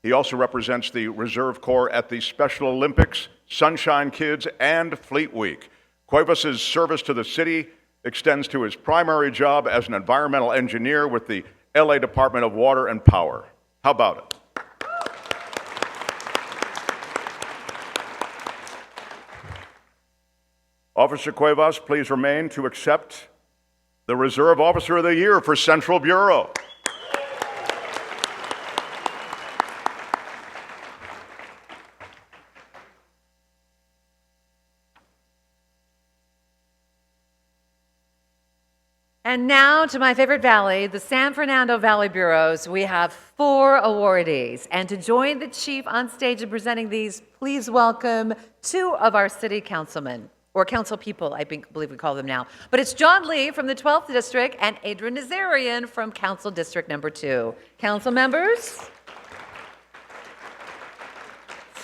He also represents the Reserve Corps at the Special Olympics, Sunshine Kids, and Fleet Week. Cuevas' service to the city extends to his primary job as an environmental engineer with the LA Department of Water and Power. How about it? Officer Cuevas, please remain to accept the Reserve Officer of the Year for Central Bureau. And now to my favorite valley, the San Fernando Valley Bureaus. We have 4 awardees. And to join the chief on stage in presenting these, please welcome 2 of our city councilmen, or council people, I believe we call them now. But it's John Lee from the 12th District and Adrian Nazarian from Council District Number 2. Council members,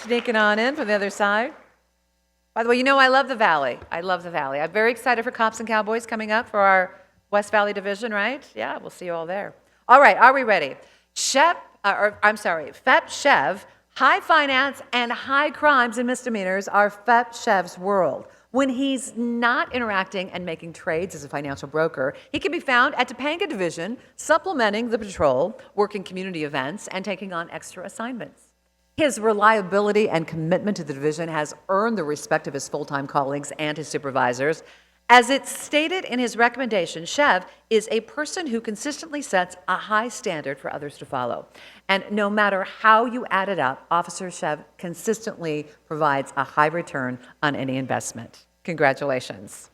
sneaking on in from the other side. By the way, you know I love the Valley. I love the Valley. I'm very excited for Cops and Cowboys coming up for our West Valley Division, right? Yeah, we'll see you all there. All right, are we ready? FEP Chev, high finance and high crimes and misdemeanors are FEP Chev's world. When he's not interacting and making trades as a financial broker, he can be found at Topanga Division, supplementing the patrol, working community events, and taking on extra assignments. His reliability and commitment to the division has earned the respect of his full-time colleagues and his supervisors. As it's stated in his recommendation, Chev is a person who consistently sets a high standard for others to follow. And no matter how you add it up, Officer Chev consistently provides a high return on any investment. Congratulations.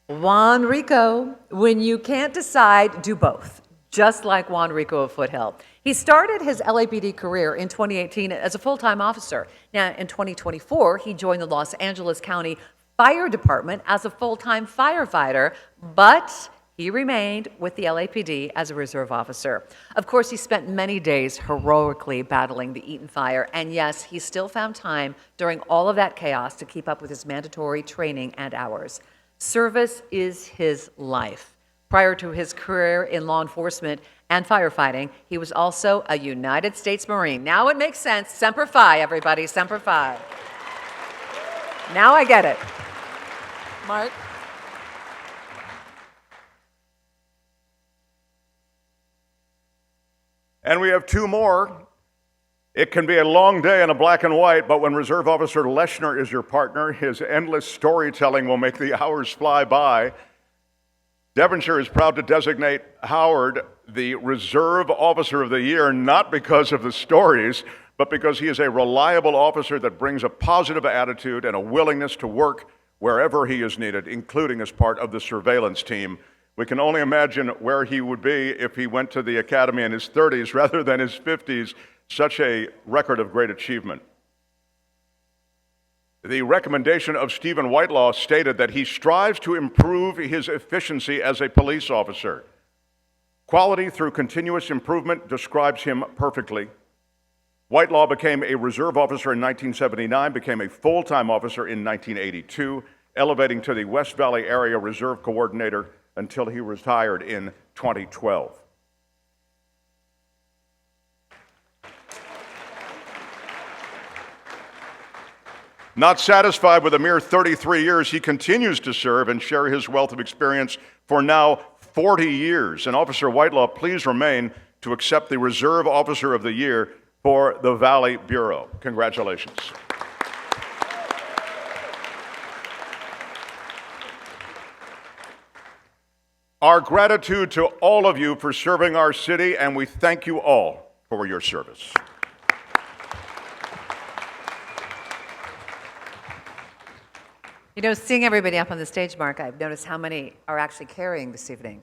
Juan Rico, when you can't decide, do both. Just like Juan Rico of Foothill. He started his LAPD career in 2018 as a full-time officer. Now, in 2024, he joined the Los Angeles County Fire Department as a full-time firefighter, but he remained with the LAPD as a reserve officer. Of course, he spent many days heroically battling the Eaton fire, and yes, he still found time during all of that chaos to keep up with his mandatory training and hours. Service is his life. Prior to his career in law enforcement and firefighting, he was also a United States Marine. Now it makes sense. Semper Fi, everybody, Semper Fi. Now I get it. Mark? And we have 2 more. It can be a long day in a black and white, but when Reserve Officer Leshner is your partner, his endless storytelling will make the hours fly by. Devonshire is proud to designate Howard the Reserve Officer of the Year, not because of the stories, but because he is a reliable officer that brings a positive attitude and a willingness to work wherever he is needed, including as part of the surveillance team. We can only imagine where he would be if he went to the academy in his 30s rather than his 50s. Such a record of great achievement. The recommendation of Stephen Whitelaw stated that he strives to improve his efficiency as a police officer. Quality through continuous improvement describes him perfectly. Whitelaw became a reserve officer in 1979, became a full-time officer in 1982, elevating to the West Valley Area Reserve Coordinator until he retired in 2012. Not satisfied with a mere 33 years, he continues to serve and share his wealth of experience for now 40 years. And Officer Whitelaw, please remain to accept the Reserve Officer of the Year for the Valley Bureau. Congratulations. Our gratitude to all of you for serving our city, and we thank you all for your service. You know, seeing everybody up on the stage, Mark, I've noticed how many are actually carrying this evening.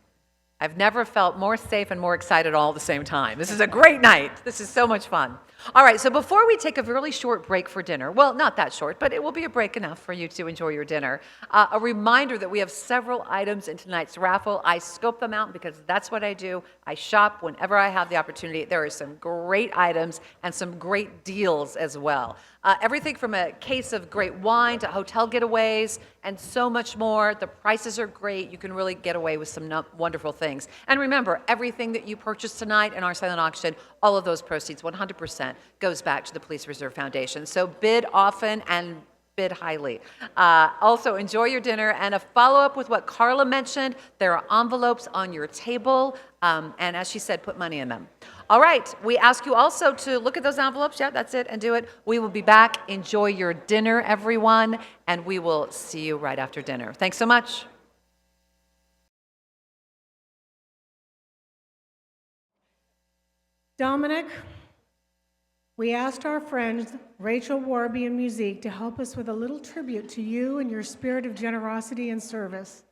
I've never felt more safe and more excited all at the same time. This is a great night. This is so much fun. All right, so before we take a really short break for dinner, well, not that short, but it will be a break enough for you to enjoy your dinner, a reminder that we have several items in tonight's raffle. I scope them out because that's what I do. I shop whenever I have the opportunity. There are some great items and some great deals as well. Everything from a case of great wine to hotel getaways and so much more. The prices are great. You can really get away with some wonderful things. And remember, everything that you purchase tonight in our silent auction, all of those proceeds, 100%, goes back to the Police Reserve Foundation. So bid often and bid highly. Also, enjoy your dinner, and a follow-up with what Carla mentioned, there are envelopes on your table, and as she said, put money in them. All right, we ask you also to look at those envelopes. Yeah, that's it, and do it. We will be back. Enjoy your dinner, everyone, and we will see you right after dinner. Thanks so much. Dominic, we asked our friends Rachel Warby and Musique to help us with a little tribute to you and your spirit of generosity and service.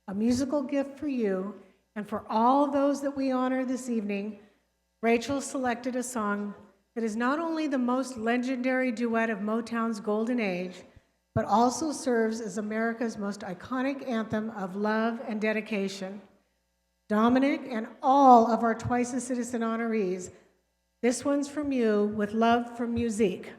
A musical gift for you and for all those that we honor this evening. Rachel selected a song that is not only the most legendary duet of Motown's golden age, but also serves as America's most iconic anthem of love and dedication. Dominic and all of our Twice a Citizen honorees, this one's from you with love from Musique.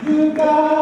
You got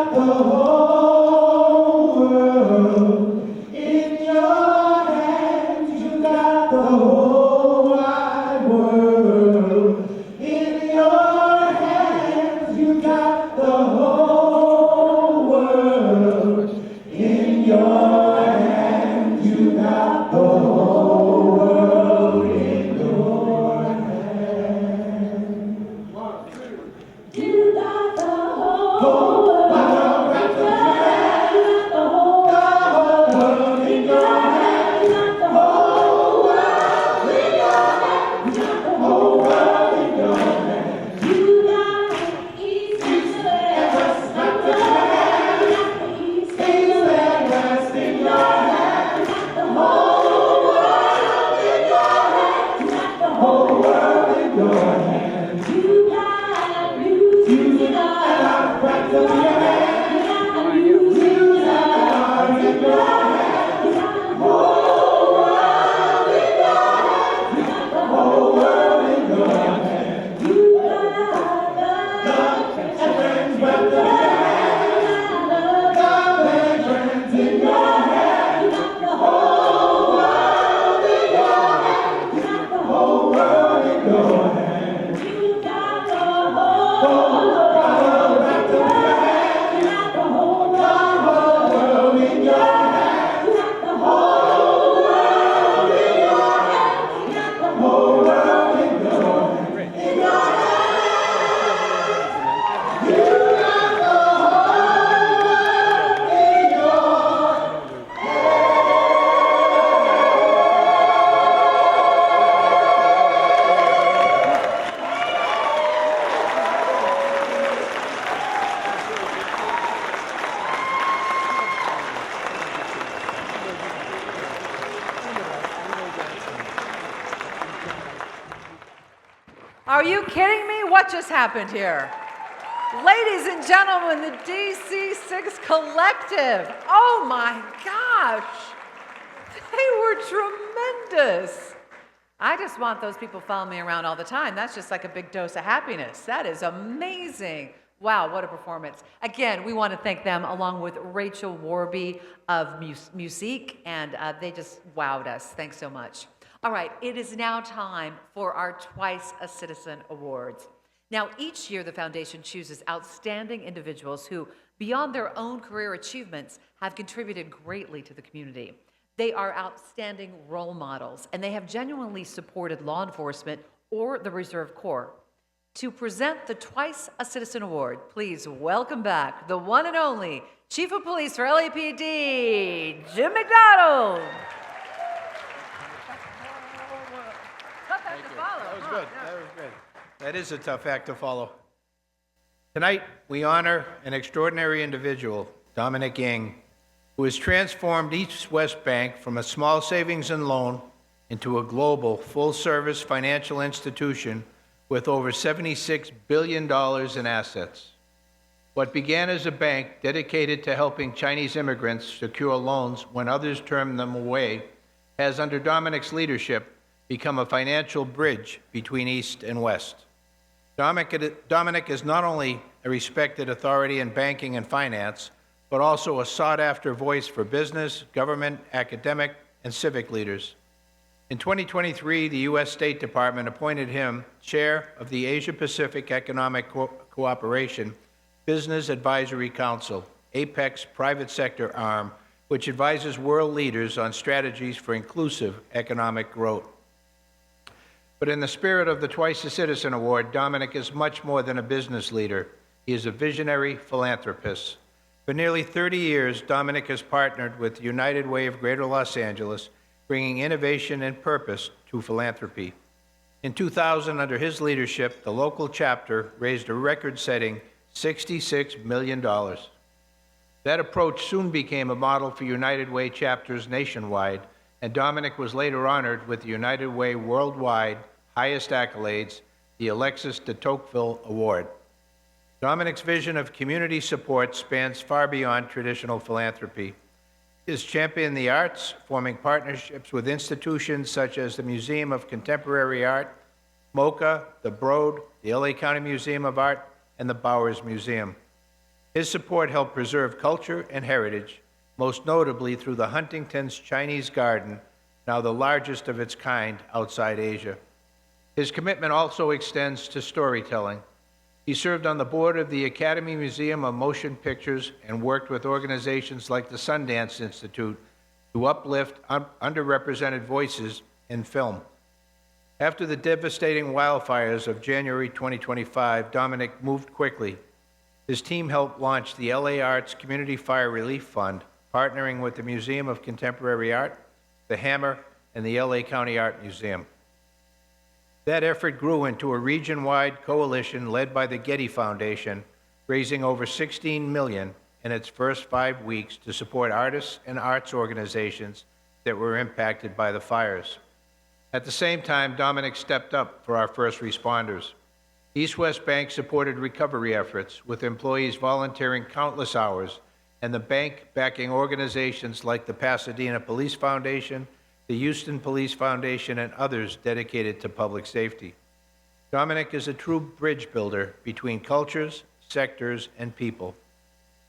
Are you kidding me? What just happened here? Ladies and gentlemen, the DC6 Collective. Oh my gosh. They were tremendous. I just want those people following me around all the time. That's just like a big dose of happiness. That is amazing. Wow, what a performance. Again, we want to thank them along with Rachel Warby of Musique, and they just wowed us. Thanks so much. All right, it is now time for our Twice a Citizen Awards. Now, each year the foundation chooses outstanding individuals who, beyond their own career achievements, have contributed greatly to the community. They are outstanding role models, and they have genuinely supported law enforcement or the Reserve Corps. To present the Twice a Citizen Award, please welcome back the one and only Chief of Police for LAPD, Jim McDonald. Tough act to follow. That was good. That was good. That is a tough act to follow. Tonight, we honor an extraordinary individual, Dominic Ying, who has transformed East West Bank from a small savings and loan into a global, full-service financial institution with over $76 billion in assets. What began as a bank dedicated to helping Chinese immigrants secure loans when others turned them away has, under Dominic's leadership, become a financial bridge between East and West. Dominic is not only a respected authority in banking and finance, but also a sought-after voice for business, government, academic, and civic leaders. In 2023, the U.S. State Department appointed him chair of the Asia-Pacific Economic Cooperation Business Advisory Council, APEC's private sector arm, which advises world leaders on strategies for inclusive economic growth. But in the spirit of the Twice a Citizen Award, Dominic is much more than a business leader. He is a visionary philanthropist. For nearly 30 years, Dominic has partnered with the United Way of Greater Los Angeles, bringing innovation and purpose to philanthropy. In 2000, under his leadership, the local chapter raised a record-setting $66 million. That approach soon became a model for United Way chapters nationwide, and Dominic was later honored with the United Way Worldwide highest accolades, the Alexis de Tocqueville Award. Dominic's vision of community support spans far beyond traditional philanthropy. He has championed the arts, forming partnerships with institutions such as the Museum of Contemporary Art, MoCA, the Broad, the LA County Museum of Art, and the Bowers Museum. His support helped preserve culture and heritage, most notably through the Huntington's Chinese Garden, now the largest of its kind outside Asia. His commitment also extends to storytelling. He served on the board of the Academy Museum of Motion Pictures and worked with organizations like the Sundance Institute to uplift underrepresented voices in film. After the devastating wildfires of January 2025, Dominic moved quickly. His team helped launch the LA Arts Community Fire Relief Fund, partnering with the Museum of Contemporary Art, the Hammer, and the LA County Art Museum. That effort grew into a region-wide coalition led by the Getty Foundation, raising over $16 million in its first 5 weeks to support artists and arts organizations that were impacted by the fires. At the same time, Dominic stepped up for our first responders. East West Bank supported recovery efforts, with employees volunteering countless hours, and the bank backing organizations like the Pasadena Police Foundation, the Houston Police Foundation, and others dedicated to public safety. Dominic is a true bridge builder between cultures, sectors, and people.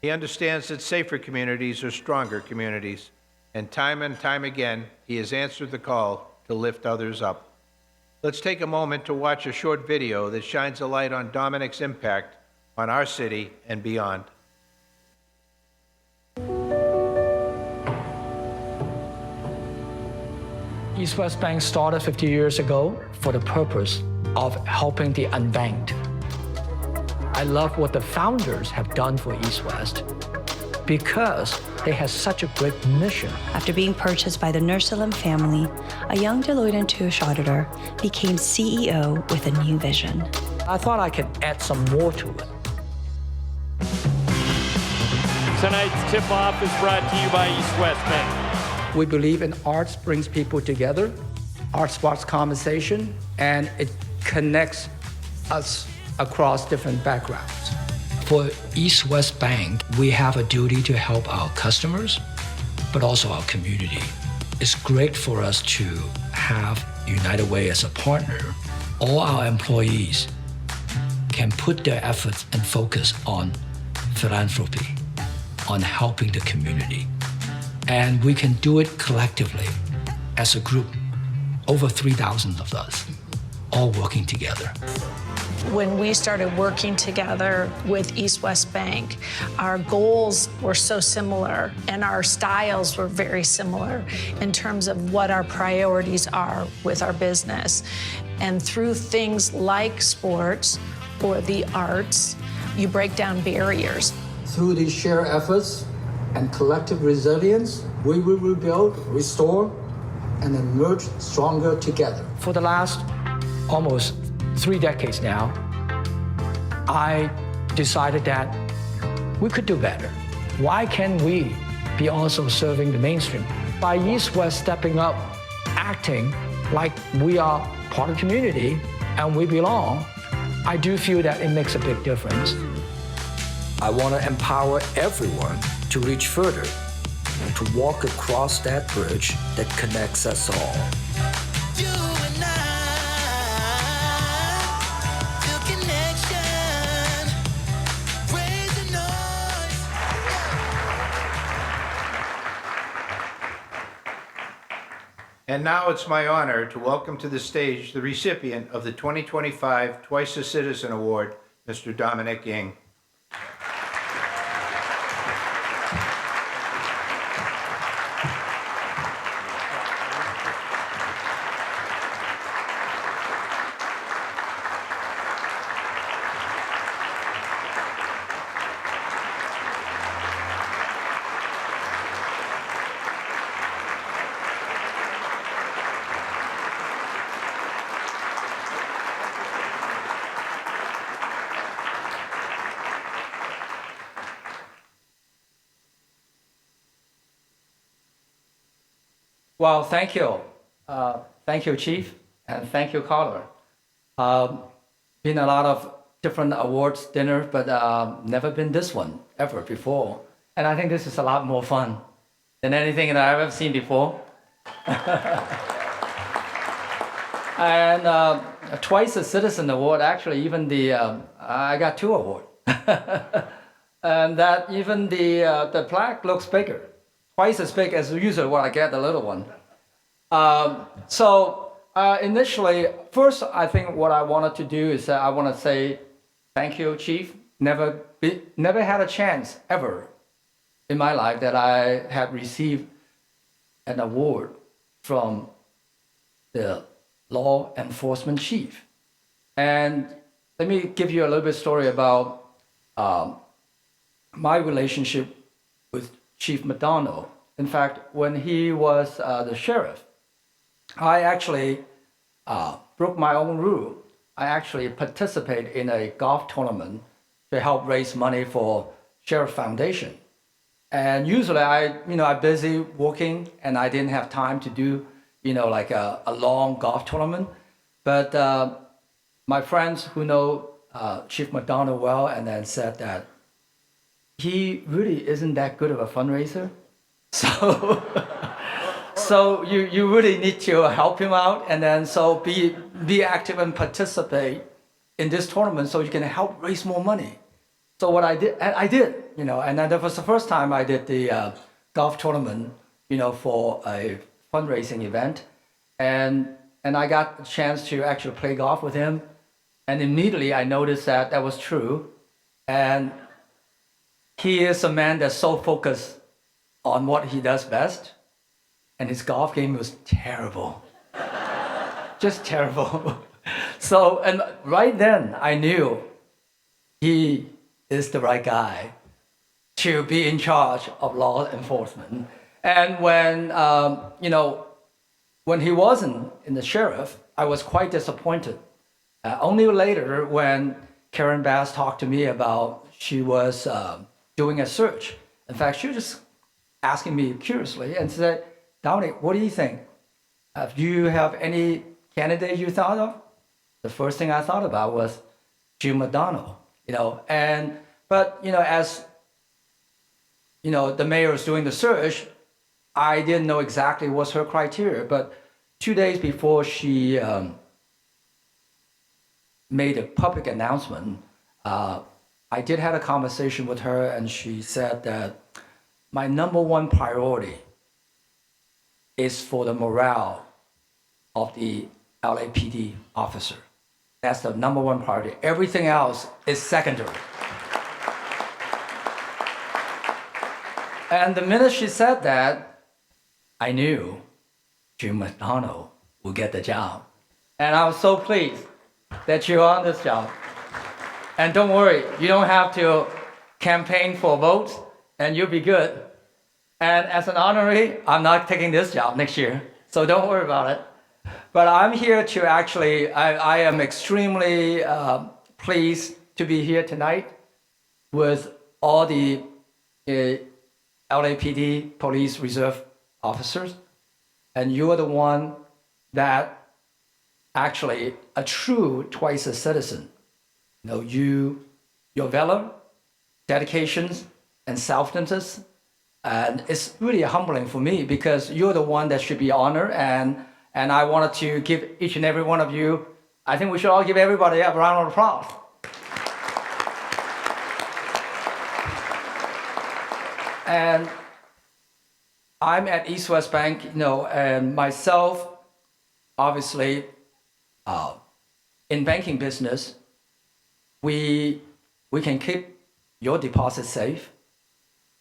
He understands that safer communities are stronger communities, and time again, he has answered the call to lift others up. Let's take a moment to watch a short video that shines a light on Dominic's impact on our city and beyond. East West Bank started 50 years ago for the purpose of helping the unbanked. I love what the founders have done for East West because they have such a great mission. After being purchased by the Nursulum family, a young Deloitte & Touche auditor became CEO with a new vision. I thought I could add some more to it. Tonight's tip-off is brought to you by East West Bank. We believe in arts brings people together. Art sparks conversation, and it connects us across different backgrounds. For East West Bank, we have a duty to help our customers, but also our community. It's great for us to have United Way as a partner. All our employees can put their efforts and focus on philanthropy, on helping the community. And we can do it collectively as a group, over 3,000 of us, all working together. When we started working together with East West Bank, our goals were so similar and our styles were very similar in terms of what our priorities are with our business. And through things like sports or the arts, you break down barriers. Through these shared efforts and collective resilience, we will rebuild, restore, and emerge stronger together. For the last almost 3 decades now, I decided that we could do better. Why can't we be also serving the mainstream? By East West stepping up, acting like we are part of the community and we belong, I do feel that it makes a big difference. I want to empower everyone to reach further, to walk across that bridge that connects us all. And now it's my honor to welcome to the stage the recipient of the 2025 Twice a Citizen Award, Mr. Dominic Ying. Well, thank you. Thank you, Chief, and thank you, Carter. Been a lot of different awards dinner, but never been this one ever before. And I think this is a lot more fun than anything that I've ever seen before. And Twice a Citizen Award, actually, even I got 2 awards. And that even the plaque looks bigger. Twice as big as usually what I get, the little one. Initially, first, I think what I wanted to do is I want to say thank you, Chief. Never had a chance ever in my life that I had received an award from the law enforcement chief. And let me give you a little bit story about my relationship with Chief McDonald. In fact, when he was the sheriff, I actually broke my own rule. I actually participated in a golf tournament to help raise money for Sheriff Foundation. And usually I'm busy working and I didn't have time to do, like a long golf tournament. But my friends who know Chief McDonald well and then said that he really isn't that good of a fundraiser. So you really need to help him out and then so be active and participate in this tournament so you can help raise more money. So what I did, and then that was the first time I did the golf tournament, for a fundraising event. And I got a chance to actually play golf with him. And immediately I noticed that was true. And he is a man that's so focused on what he does best. And his golf game was terrible. Just terrible. So, and right then I knew he is the right guy to be in charge of law enforcement. And when, when he wasn't in the sheriff, I was quite disappointed. Only later when Karen Bass talked to me about she was doing a search. In fact, she was just asking me curiously and said, Dominic, what do you think? Do you have any candidate you thought of? The first thing I thought about was Jim McDonald, but, as, the mayor is doing the search, I didn't know exactly what's her criteria, but 2 days before she made a public announcement, I did have a conversation with her, and she said that my number one priority is for the morale of the LAPD officer. That's the number one priority. Everything else is secondary. And the minute she said that, I knew Jim McDonald would get the job. And I was so pleased that you're on this job. And don't worry, you don't have to campaign for votes, and you'll be good. And as an honorary, I'm not taking this job next year, so don't worry about it. But I'm here to actually, I am extremely pleased to be here tonight with all the LAPD Police Reserve officers. And you are the one that actually a true twice a citizen. Your valor, dedications, and selflessness, and it's really humbling for me because you're the one that should be honored, and I wanted to give each and every one of you, I think we should all give everybody a round of applause. And I'm at East West Bank, and myself, obviously, in banking business, we can keep your deposit safe.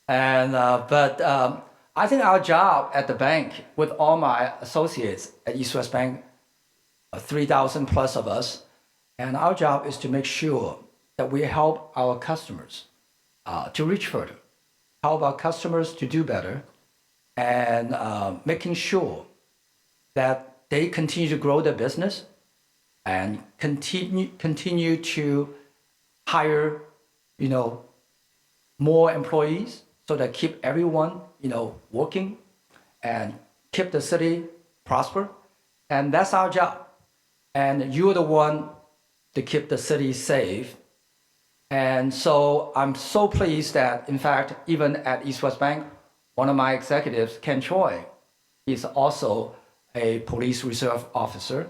And but I think our job at the bank, with all my associates at East West Bank, 3,000 plus of us, and our job is to make sure that we help our customers to reach further, help our customers to do better, and making sure that they continue to grow their business and continue to hire, more employees, so that keep everyone, working and keep the city prosper. And that's our job. And you're the one to keep the city safe. And so I'm so pleased that, in fact, even at East West Bank, one of my executives, Ken Choi, is also a police reserve officer.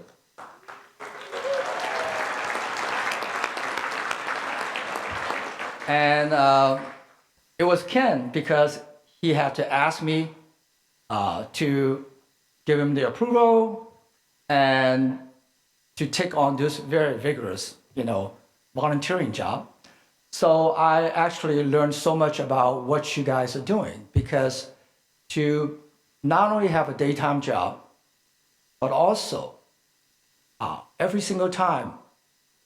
And it was Ken, because he had to ask me to give him the approval and to take on this very vigorous, volunteering job. So I actually learned so much about what you guys are doing, because to not only have a daytime job, but also every single time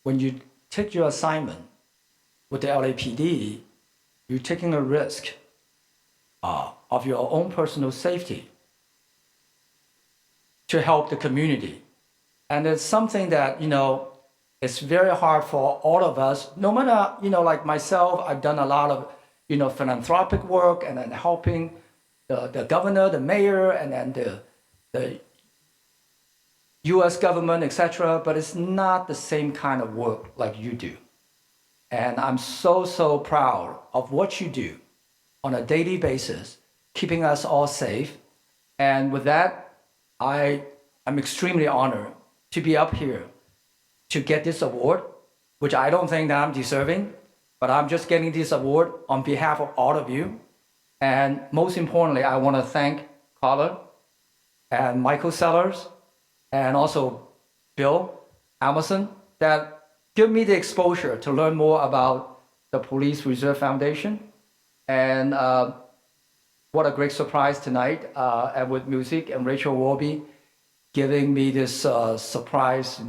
when you take your assignment with the LAPD, you're taking a risk of your own personal safety to help the community. And it's something that, it's very hard for all of us, no matter, like myself, I've done a lot of, philanthropic work, and then helping the governor, the mayor, and then the US government, etc. But it's not the same kind of work like you do. And I'm so, so proud of what you do on a daily basis, keeping us all safe. And with that, I'm extremely honored to be up here to get this award, which I don't think that I'm deserving, but I'm just getting this award on behalf of all of you. And most importantly, I want to thank Carla and Michael Sellers, and also Bill Emerson, that give me the exposure to learn more about the Police Reserve Foundation. And what a great surprise tonight, and with music, and Rachel Warby giving me this surprise,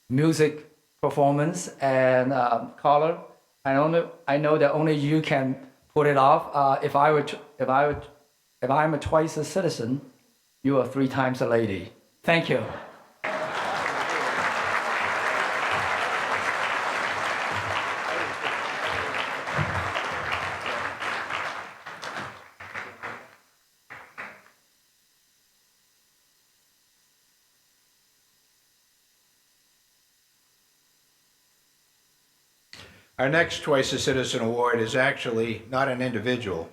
music performance. And Carla, I know that only you can pull it off. If I'm a twice a citizen, you are 3 times a lady. Thank you. Our next Twice a Citizen Award is actually not an individual,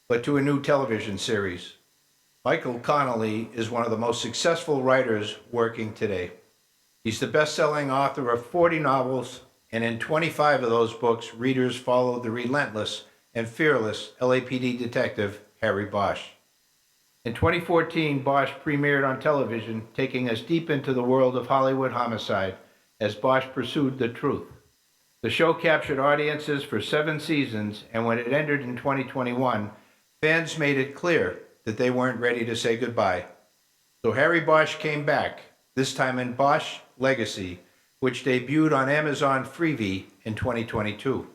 but to a new television series. Michael Connelly is one of the most successful writers working today. He's the best-selling author of 40 novels, and in 25 of those books, readers followed the relentless and fearless LAPD detective Harry Bosch. In 2014, Bosch premiered on television, taking us deep into the world of Hollywood homicide as Bosch pursued the truth. The show captured audiences for 7 seasons, and when it ended in 2021, fans made it clear that they weren't ready to say goodbye. So Harry Bosch came back, this time in Bosch Legacy, which debuted on Amazon Freevee in 2022.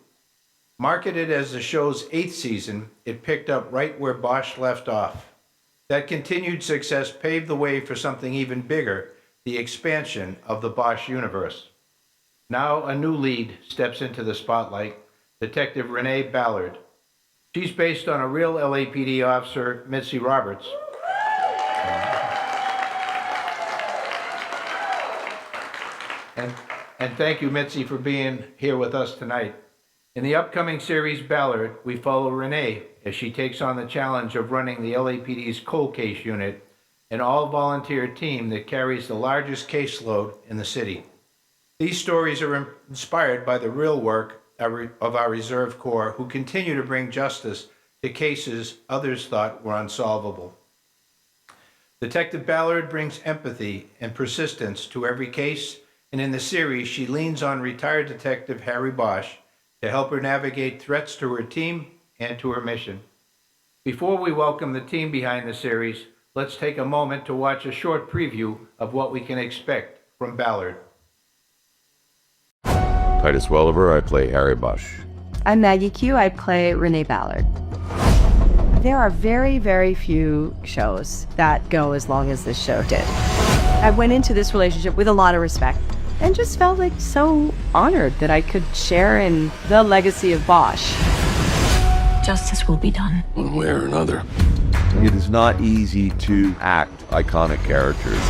Marketed as the show's 8th season, it picked up right where Bosch left off. That continued success paved the way for something even bigger, the expansion of the Bosch universe. Now a new lead steps into the spotlight, Detective Renee Ballard. She's based on a real LAPD officer, Mitzi Roberts. And thank you, Mitzi, for being here with us tonight. In the upcoming series Ballard, we follow Renee as she takes on the challenge of running the LAPD's cold case unit, an all-volunteer team that carries the largest caseload in the city. These stories are inspired by the real work of our Reserve Corps, who continue to bring justice to cases others thought were unsolvable. Detective Ballard brings empathy and persistence to every case, and in the series, she leans on retired Detective Harry Bosch to help her navigate threats to her team and to her mission. Before we welcome the team behind the series, let's take a moment to watch a short preview of what we can expect from Ballard. Titus Welliver, I play Harry Bosch. I'm Maggie Q, I play Renee Ballard. There are very, very few shows that go as long as this show did. I went into this relationship with a lot of respect and just felt like so honored that I could share in the legacy of Bosch. Justice will be done. One way or another. It is not easy to act iconic characters.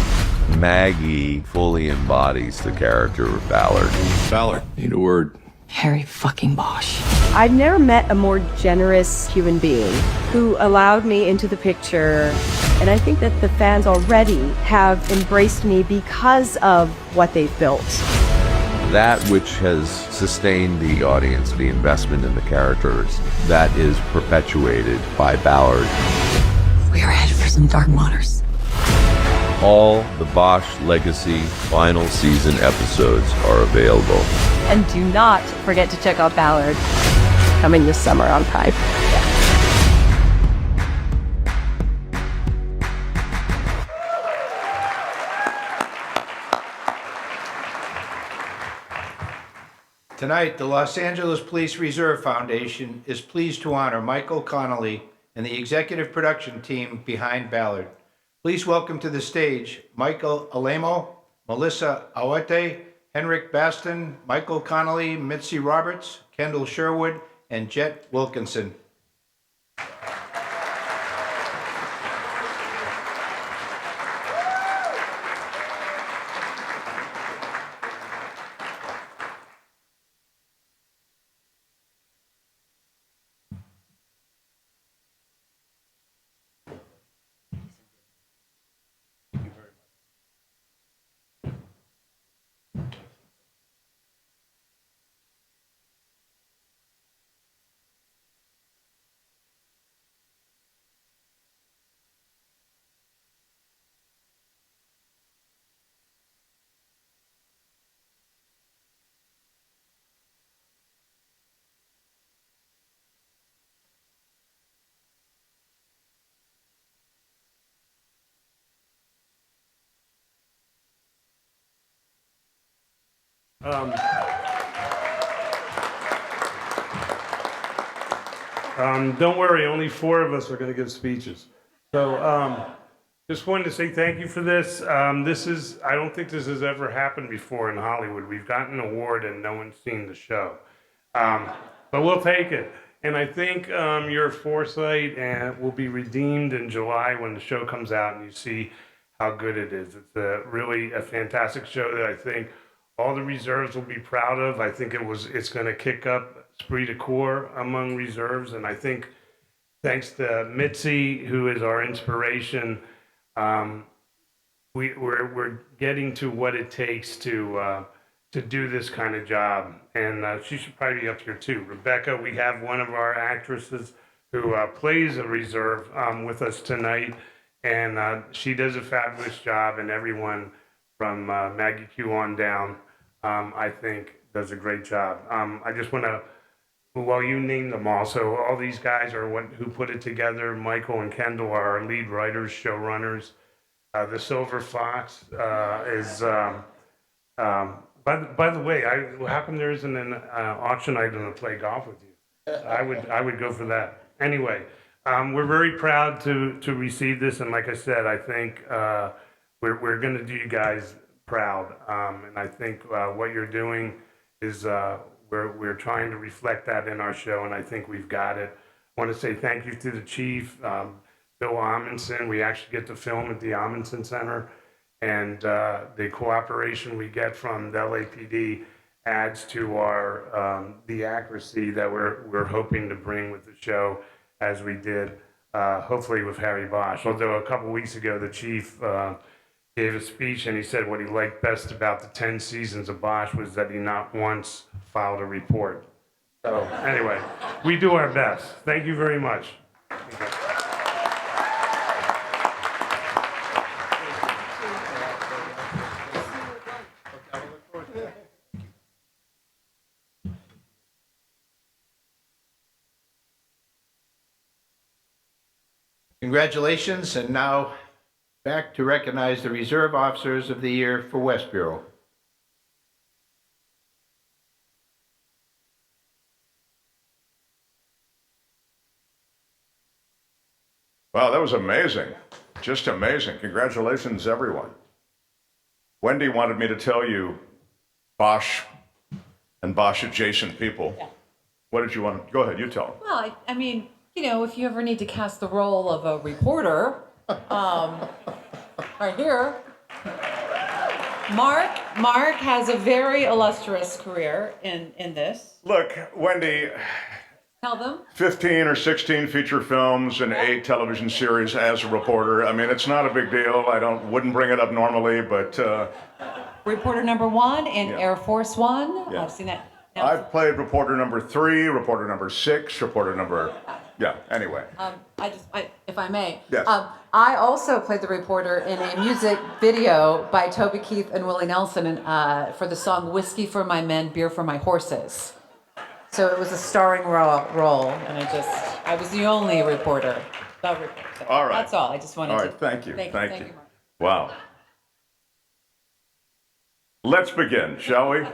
Maggie fully embodies the character of Ballard. Ballard, need a word. Harry fucking Bosch. I've never met a more generous human being who allowed me into the picture, and I think that the fans already have embraced me because of what they've built. That which has sustained the audience, the investment in the characters, that is perpetuated by Ballard. We are headed for some dark waters. All the Bosch Legacy final season episodes are available. And do not forget to check out Ballard, coming this summer on Prime. Tonight, the Los Angeles Police Reserve Foundation is pleased to honor Michael Connelly and the executive production team behind Ballard. Please welcome to the stage Michael Alemo, Melissa Awete, Henrik Baston, Michael Connelly, Mitzi Roberts, Kendall Sherwood, and Jet Wilkinson. Don't worry, only 4 of us are going to give speeches. So just wanted to say thank you for this. I don't think this has ever happened before in Hollywood. We've gotten an award and no one's seen the show. But we'll take it. And I think your foresight will be redeemed in July when the show comes out and you see how good it is. It's really a fantastic show that I think all the reserves will be proud of. I think it's going to kick up esprit de corps among reserves, and I think thanks to Mitzi, who is our inspiration, we're getting to what it takes to do this kind of job, and she should probably be up here too. Rebecca, we have one of our actresses who plays a reserve with us tonight, and she does a fabulous job, and everyone from Maggie Q on down, I think, does a great job. I just want to, well, you named them all, so all these guys are who put it together. Michael and Kendall are our lead writers, showrunners. The Silver Fox is, by the way, how come there isn't an auction item to play golf with you? I would go for that. Anyway, we're very proud to receive this, and like I said, I think we're going to do you guys proud, and I think what you're doing is we're trying to reflect that in our show, and I think we've got it. I want to say thank you to the chief, Bill Amundsen. We actually get to film at the Amundsen Center, and the cooperation we get from the LAPD adds to our the accuracy that we're hoping to bring with the show, as we did hopefully with Harry Bosch. Although a couple weeks ago the chief gave a speech and he said what he liked best about the 10 seasons of Bosch was that he not once filed a report. So anyway, we do our best. Thank you very much. Congratulations, and now back to recognize the Reserve Officers of the Year for West Bureau. Wow, that was amazing. Just amazing. Congratulations, everyone. Wendy wanted me to tell you Bosch and Bosch adjacent people. Yeah. What did you want? Go ahead, you tell them. Well, I mean, you know, if you ever need to cast the role of a reporter, right here, Mark has a very illustrious career in this. Look, Wendy, Tell them. 15 or 16 feature films and 8 television series as a reporter. I mean, it's not a big deal. Wouldn't bring it up normally, but Reporter number 1 in Yeah. Air Force One. Yeah. I've seen that. I've played reporter number 3, reporter number 6, reporter number, yeah, anyway. If I may. Yes. I also played the reporter in a music video by Toby Keith and Willie Nelson for the song "Whiskey for My Men, Beer for My Horses." So it was a starring role, and I was the only reporter. So All right. That's all. I just wanted All to. right, thank you. Thank you, Mark. Wow. Let's begin, shall we?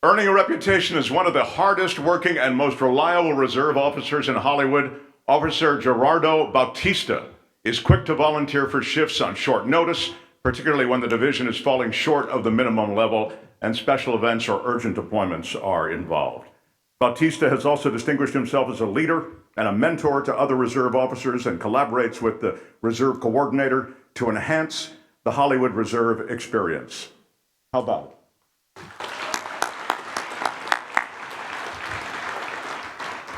Earning a reputation as one of the hardest working and most reliable reserve officers in Hollywood, Officer Gerardo Bautista is quick to volunteer for shifts on short notice, particularly when the division is falling short of the minimum level and special events or urgent appointments are involved. Bautista has also distinguished himself as a leader and a mentor to other reserve officers and collaborates with the reserve coordinator to enhance the Hollywood Reserve experience. How about it?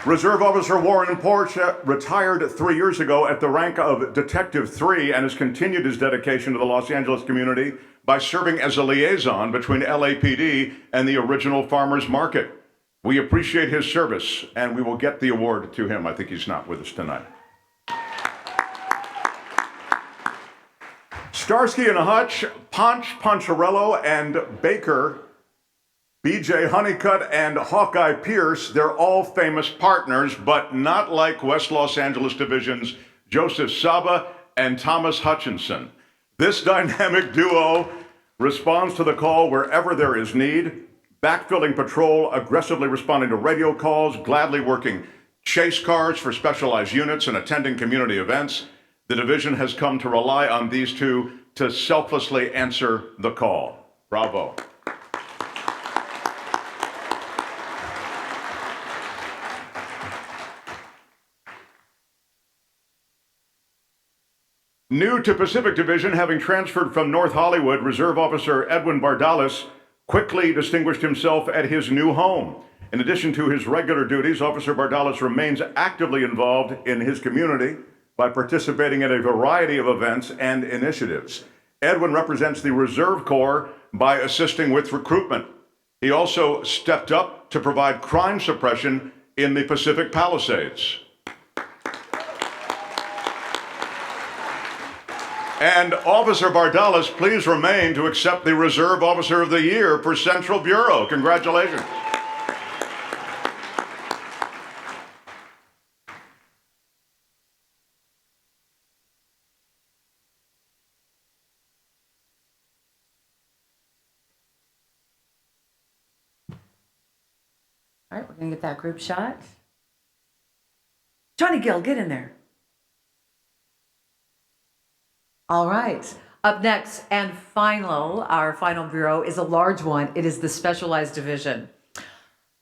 Reserve Officer Warren Porsche retired 3 years ago at the rank of Detective 3 and has continued his dedication to the Los Angeles community by serving as a liaison between LAPD and the original farmers market. We appreciate his service, and we will get the award to him. I think he's not with us tonight. Starsky and Hutch, Ponch Poncherello, and Baker, BJ Honeycutt, and Hawkeye Pierce, they're all famous partners, but not like West Los Angeles Division's Joseph Saba and Thomas Hutchinson. This dynamic duo responds to the call wherever there is need, backfilling patrol, aggressively responding to radio calls, gladly working chase cars for specialized units, and attending community events. The division has come to rely on these two to selflessly answer the call. Bravo. New to Pacific Division, having transferred from North Hollywood, Reserve Officer Edwin Bardalis quickly distinguished himself at his new home. In addition to his regular duties, Officer Bardalis remains actively involved in his community by participating in a variety of events and initiatives. Edwin represents the Reserve Corps by assisting with recruitment. He also stepped up to provide crime suppression in the Pacific Palisades. And Officer Bardalis, please remain to accept the Reserve Officer of the Year for Central Bureau. Congratulations. All right, we're going to get that group shot. Johnny Gill, get in there. All right. Up next and our final bureau is a large one. It is the Specialized Division.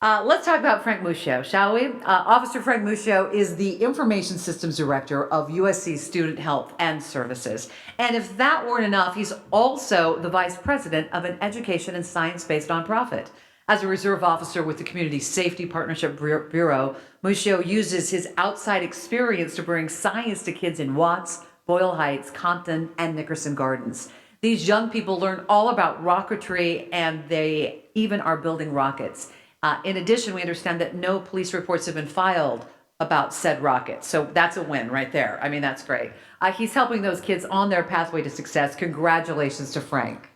Let's talk about Frank Muscio, shall we? Officer Frank Muscio is the Information Systems Director of USC Student Health and Services. And if that weren't enough, he's also the Vice President of an education and science-based nonprofit. As a reserve officer with the Community Safety Partnership Bureau, Muscio uses his outside experience to bring science to kids in Watts, Boyle Heights, Compton, and Nickerson Gardens. These young people learn all about rocketry, and they even are building rockets. In addition, we understand that no police reports have been filed about said rockets. So that's a win right there. I mean, that's great. He's helping those kids on their pathway to success. Congratulations to Frank.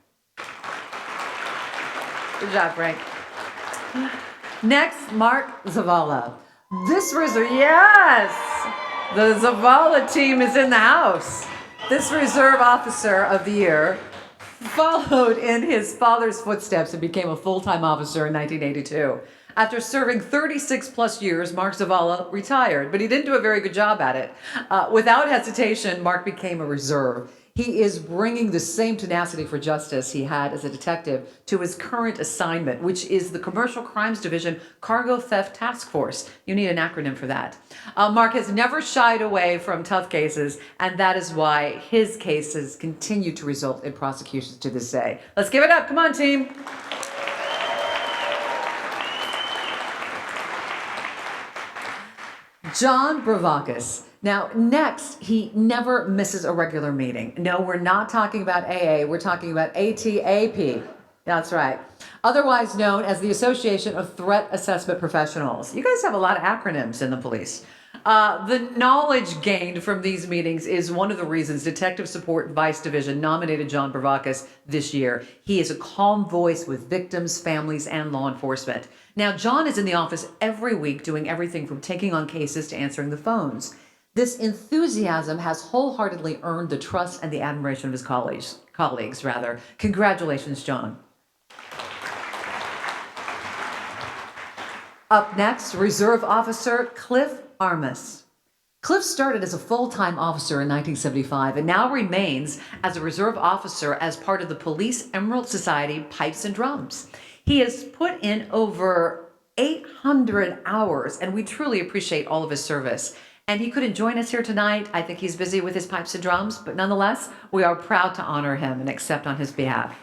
Good job, Frank. Next, Mark Zavala. This reserve, yes! The Zavala team is in the house. This Reserve Officer of the Year followed in his father's footsteps and became a full-time officer in 1982. After serving 36 plus years, Mark Zavala retired, but he didn't do a very good job at it. Without hesitation, Mark became a reserve. He is bringing the same tenacity for justice he had as a detective to his current assignment, which is the Commercial Crimes Division Cargo Theft Task Force. You need an acronym for that. Mark has never shied away from tough cases, and that is why his cases continue to result in prosecutions to this day. Let's give it up. Come on, team. John Bravakis. Now, next, he never misses a regular meeting. No, we're not talking about AA. We're talking about ATAP. That's right. Otherwise known as the Association of Threat Assessment Professionals. You guys have a lot of acronyms in the police. The knowledge gained from these meetings is one of the reasons Detective Support Vice Division nominated John Bravakis this year. He is a calm voice with victims, families, and law enforcement. Now, John is in the office every week doing everything from taking on cases to answering the phones. This enthusiasm has wholeheartedly earned the trust and the admiration of his colleagues. Congratulations, John. Up next, Reserve Officer Cliff Armas. Cliff started as a full-time officer in 1975 and now remains as a reserve officer as part of the Police Emerald Society Pipes and Drums. He has put in over 800 hours, and we truly appreciate all of his service. And he couldn't join us here tonight. I think he's busy with his pipes and drums, but nonetheless, we are proud to honor him and accept on his behalf.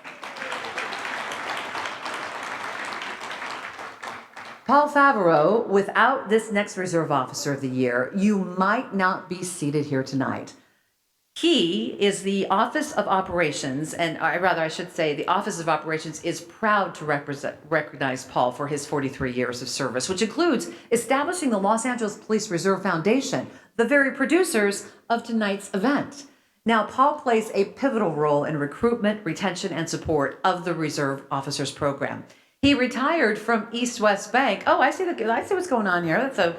Paul Favreau, without this next Reserve Officer of the Year, you might not be seated here tonight. He is the Office of Operations, and I should say the Office of Operations is proud to recognize Paul for his 43 years of service, which includes establishing the Los Angeles Police Reserve Foundation, the very producers of tonight's event. Now, Paul plays a pivotal role in recruitment, retention, and support of the Reserve Officers Program. He retired from East West Bank. Oh, I see what's going on here. That's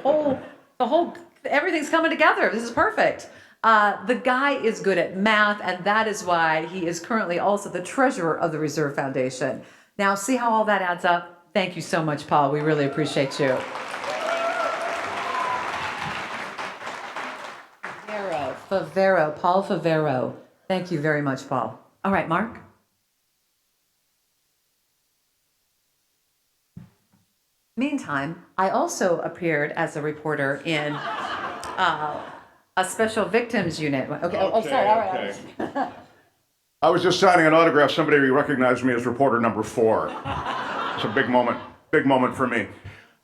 everything's coming together. This is perfect. The guy is good at math, and that is why he is currently also the treasurer of the Reserve Foundation. Now, see how all that adds up? Thank you so much, Paul. We really appreciate you. Paul Favreau. Thank you very much, Paul. All right, Mark. Meantime, I also appeared as a reporter in a special victims unit. Okay. Sorry. All right. I was just signing an autograph. Somebody recognized me as reporter number 4. It's a big moment for me.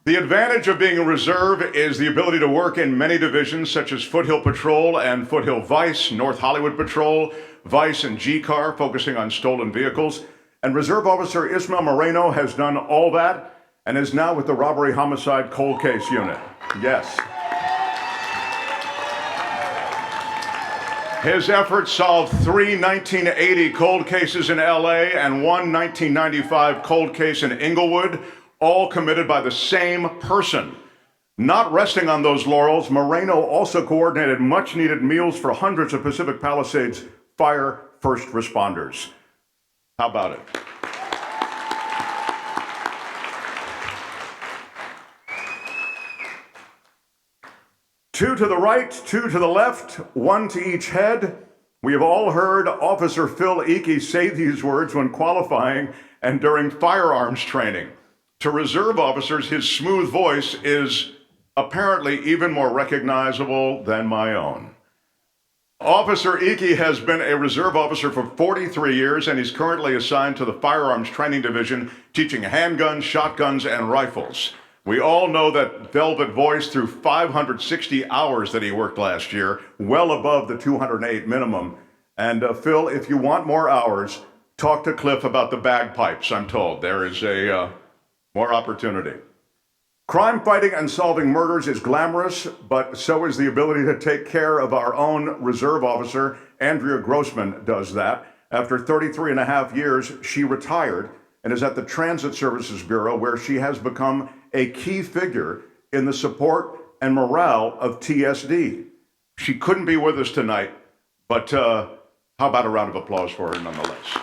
The advantage of being a reserve is the ability to work in many divisions such as Foothill Patrol and Foothill Vice, North Hollywood Patrol, Vice and G-Car, focusing on stolen vehicles. And Reserve Officer Ismael Moreno has done all that and is now with the Robbery Homicide Cold Case Unit. Yes. His efforts solved 3 1980 cold cases in LA and 1 1995 cold case in Inglewood, all committed by the same person. Not resting on those laurels, Moreno also coordinated much-needed meals for hundreds of Pacific Palisades fire first responders. How about it? Two to the right, two to the left, one to each head. We have all heard Officer Phil Eakey say these words when qualifying and during firearms training. To reserve officers, his smooth voice is apparently even more recognizable than my own. Officer Eakey has been a reserve officer for 43 years, and he's currently assigned to the Firearms Training Division, teaching handguns, shotguns, and rifles. We all know that velvet voice through 560 hours that he worked last year, well above the 208 minimum. And Phil, if you want more hours, talk to Cliff about the bagpipes, I'm told. There is more opportunity. Crime fighting and solving murders is glamorous, but so is the ability to take care of our own reserve officer. Andrea Grossman does that. After 33 and a half years, she retired and is at the Transit Services Bureau, where she has become a key figure in the support and morale of TSD. She couldn't be with us tonight, but how about a round of applause for her nonetheless?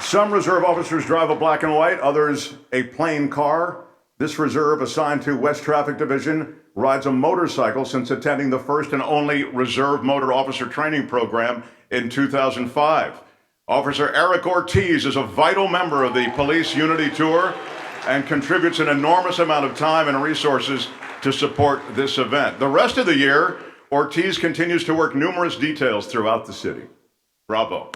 Some reserve officers drive a black and white, others a plain car. This reserve assigned to West Traffic Division rides a motorcycle since attending the first and only Reserve Motor Officer Training Program in 2005. Officer Eric Ortiz is a vital member of the Police Unity Tour and contributes an enormous amount of time and resources to support this event. The rest of the year, Ortiz continues to work numerous details throughout the city. Bravo.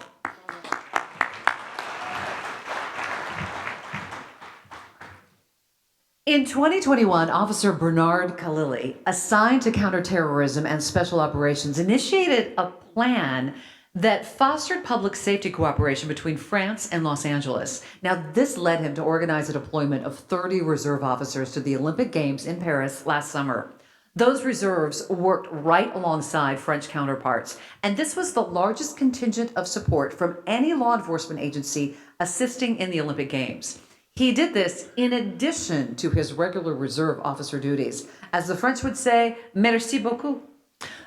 In 2021, Officer Bernard Khalili, assigned to counterterrorism and special operations, initiated a plan that fostered public safety cooperation between France and Los Angeles. Now, this led him to organize a deployment of 30 reserve officers to the Olympic Games in Paris last summer. Those reserves worked right alongside French counterparts, and this was the largest contingent of support from any law enforcement agency assisting in the Olympic Games. He did this in addition to his regular reserve officer duties. As the French would say, merci beaucoup.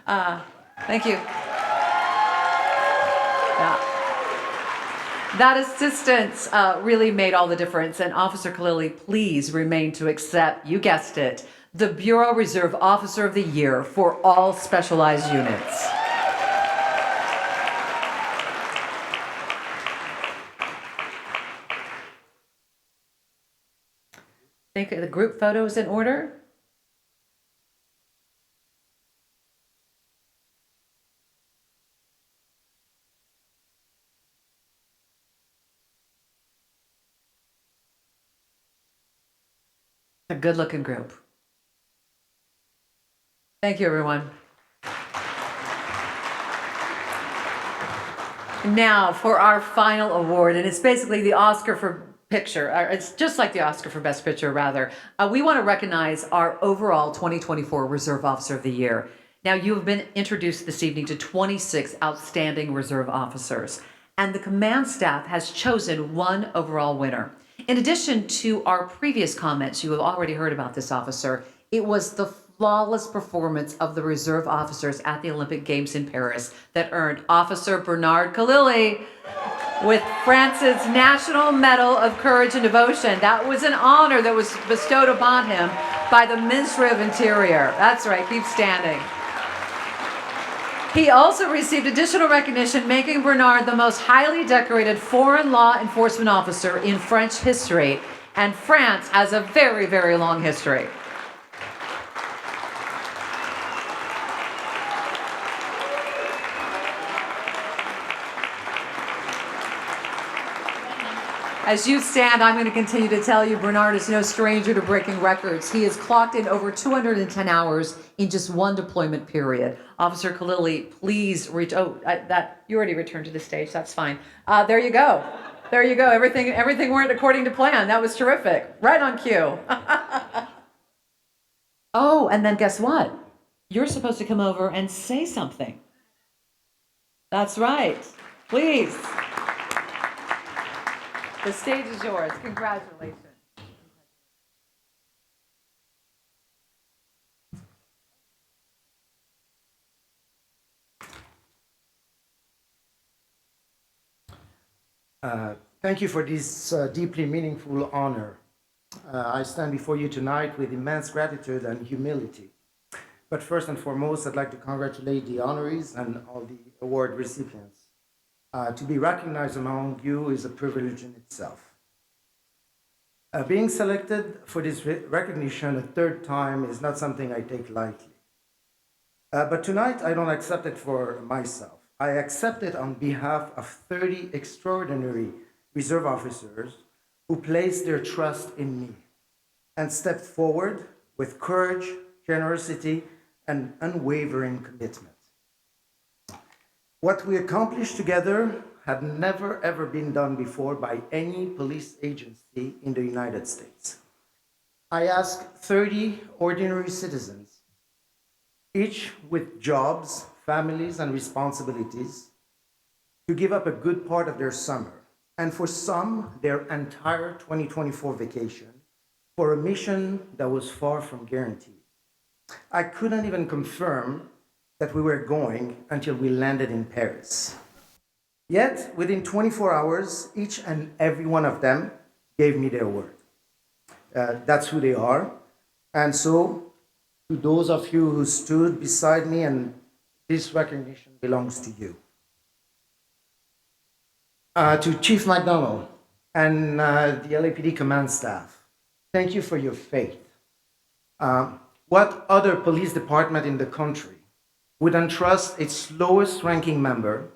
Thank you. That assistance really made all the difference. And Officer Khalili, please remain to accept, you guessed it, the Bureau Reserve Officer of the Year for all specialized units. I think the group photo is in order. A good-looking group. Thank you, everyone. Now for our final award, and it's basically the Oscar for Picture. It's just like the Oscar for Best Picture, rather. We want to recognize our overall 2024 Reserve Officer of the Year. Now, you have been introduced this evening to 26 outstanding reserve officers, and the command staff has chosen one overall winner. In addition to our previous comments, you have already heard about this officer. It was the flawless performance of the reserve officers at the Olympic Games in Paris that earned Officer Bernard Khalili with France's National Medal of Courage and Devotion. That was an honor that was bestowed upon him by the Ministry of Interior. That's right, keep standing. He also received additional recognition, making Bernard the most highly decorated foreign law enforcement officer in French history. And France has a very, very long history. As you stand, I'm going to continue to tell you Bernard is no stranger to breaking records. He has clocked in over 210 hours in just one deployment period. Officer Khalili, please reach. You already returned to the stage. That's fine. There you go. There you go. Everything went according to plan. That was terrific. Right on cue. Oh, and then guess what? You're supposed to come over and say something. That's right. Please. The stage is yours. Congratulations. Thank you for this deeply meaningful honor. I stand before you tonight with immense gratitude and humility. But first and foremost, I'd like to congratulate the honorees and all the award recipients. To be recognized among you is a privilege in itself. Being selected for this recognition a third time is not something I take lightly. But tonight, I don't accept it for myself. I accept it on behalf of 30 extraordinary reserve officers who placed their trust in me and stepped forward with courage, generosity, and unwavering commitment. What we accomplished together had never ever been done before by any police agency in the United States. I asked 30 ordinary citizens, each with jobs, families, and responsibilities, to give up a good part of their summer, and for some, their entire 2024 vacation, for a mission that was far from guaranteed. I couldn't even confirm that we were going until we landed in Paris. Yet, within 24 hours, each and every one of them gave me their word. That's who they are. And so, to those of you who stood beside me, and this recognition belongs to you. To Chief McDonald and the LAPD command staff, thank you for your faith. What other police department in the country would entrust its lowest ranking member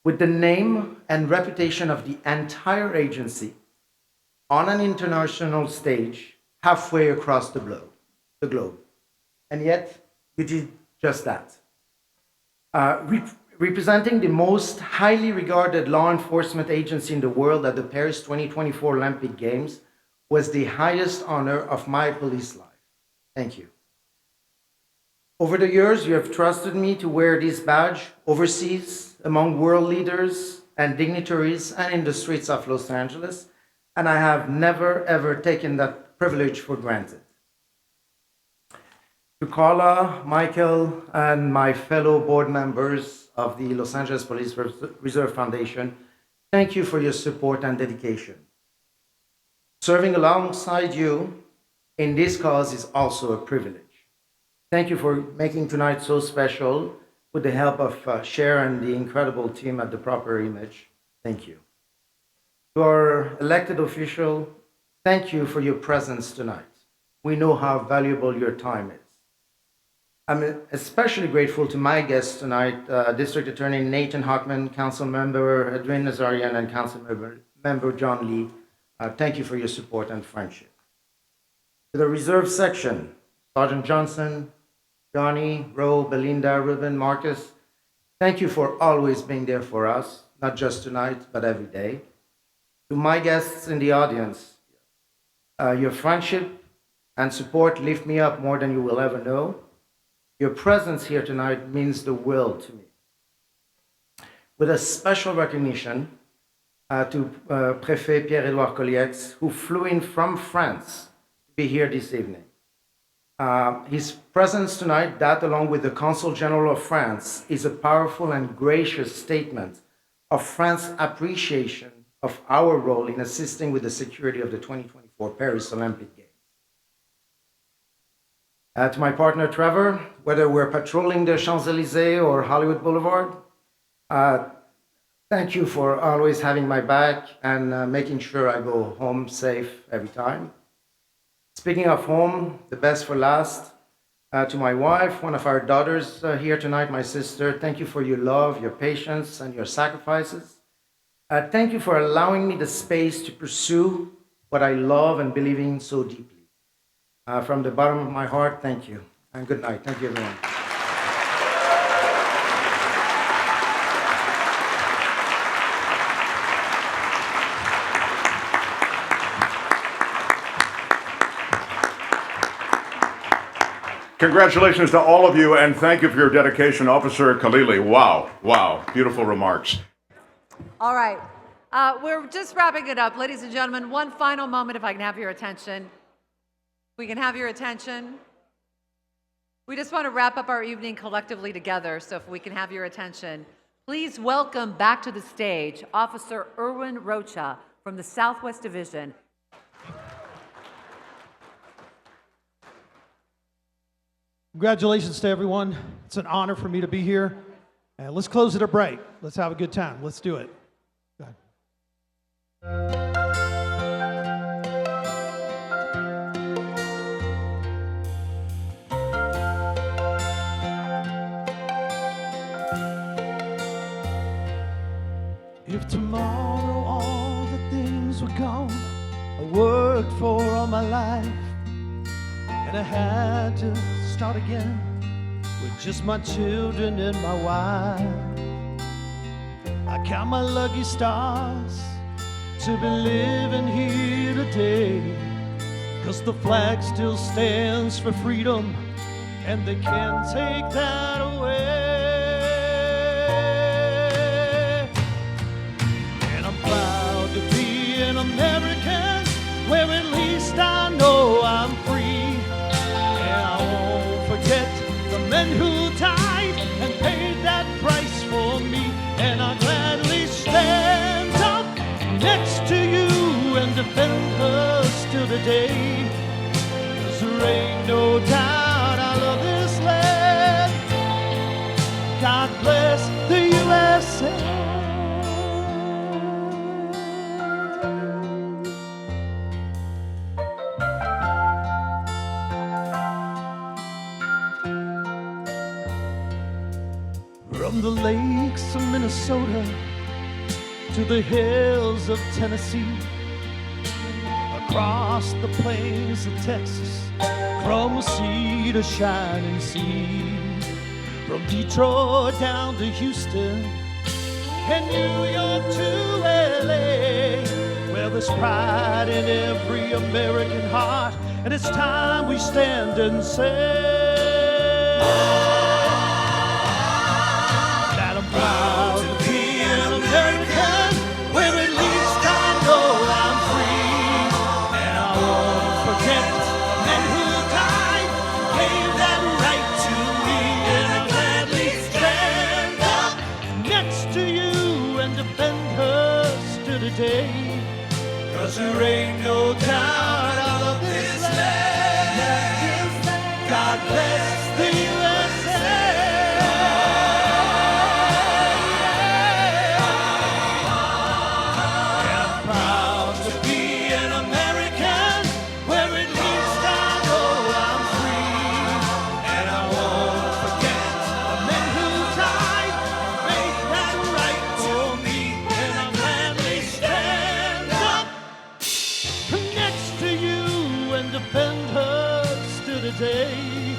with the name and reputation of the entire agency on an international stage halfway across the globe? And yet, you did just that. Representing the most highly regarded law enforcement agency in the world at the Paris 2024 Olympic Games was the highest honor of my police life. Thank you. Over the years, you have trusted me to wear this badge overseas among world leaders and dignitaries and in the streets of Los Angeles, and I have never ever taken that privilege for granted. To Carla, Michael, and my fellow board members of the Los Angeles Police Reserve Foundation, thank you for your support and dedication. Serving alongside you in this cause is also a privilege. Thank you for making tonight so special with the help of Cher and the incredible team at The Proper Image. Thank you. To our elected official, thank you for your presence tonight. We know how valuable your time is. I'm especially grateful to my guests tonight, District Attorney Nathan Hockman, Council Member Edwin Nazarian, and Council Member John Lee. Thank you for your support and friendship. To the Reserve Section, Sergeant Johnson, Johnny, Ro, Belinda, Ruben, Marcus, thank you for always being there for us, not just tonight, but every day. To my guests in the audience, your friendship and support lift me up more than you will ever know. Your presence here tonight means the world to me. With a special recognition to Préfet Pierre-Édouard Colliex, who flew in from France to be here this evening. His presence tonight, that along with the Consul General of France, is a powerful and gracious statement of France's appreciation of our role in assisting with the security of the 2024 Paris Olympic Games. To my partner Trevor, whether we're patrolling the Champs-Élysées or Hollywood Boulevard, thank you for always having my back and making sure I go home safe every time. Speaking of home, the best for last, to my wife, one of our daughters here tonight, my sister, thank you for your love, your patience, and your sacrifices. Thank you for allowing me the space to pursue what I love and believe in so deeply. From the bottom of my heart, thank you. And good night. Thank you, everyone. Congratulations to all of you, and thank you for your dedication, Officer Khalili. Wow, wow, beautiful remarks. All right. We're just wrapping it up. Ladies and gentlemen, one final moment, if I can have your attention. We can have your attention. We just want to wrap up our evening collectively together, so if we can have your attention. Please welcome back to the stage Officer Erwin Rocha from the Southwest Division. Congratulations to everyone. It's an honor for me to be here. And let's close it up right. Let's have a good time. Let's do it. Go ahead. If tomorrow all the things were gone I worked for all my life, and I had to start again with just my children and my wife, I count my lucky stars to be living here today, 'cause the flag still stands for freedom and they can't take that away. And I'm proud to be an American, where at least I know I'm free. And I won't forget the men who died and paid that price for me. And I'll gladly stand up next to you and defend us till the day. 'Cause there ain't no doubt I love this land. God bless the USA. From the lakes of Minnesota to the hills of Tennessee, across the plains of Texas, from sea to shining sea, from Detroit down to Houston and New York to LA, where there's pride in every American heart, and it's time we stand and say proud to be an American, where at least I know I'm free. And I won't forget the men who died, gave that right to me. And I'll gladly stand up next to you and defend us to the day. 'Cause there ain't no doubt I love this land. God bless the USA. Day,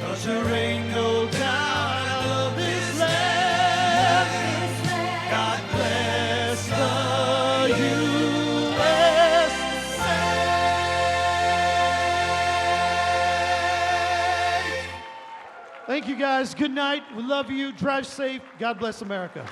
'cause there ain't no doubt I love this land. God bless the USA. Thank you guys. Good night. We love you. Drive safe. God bless America.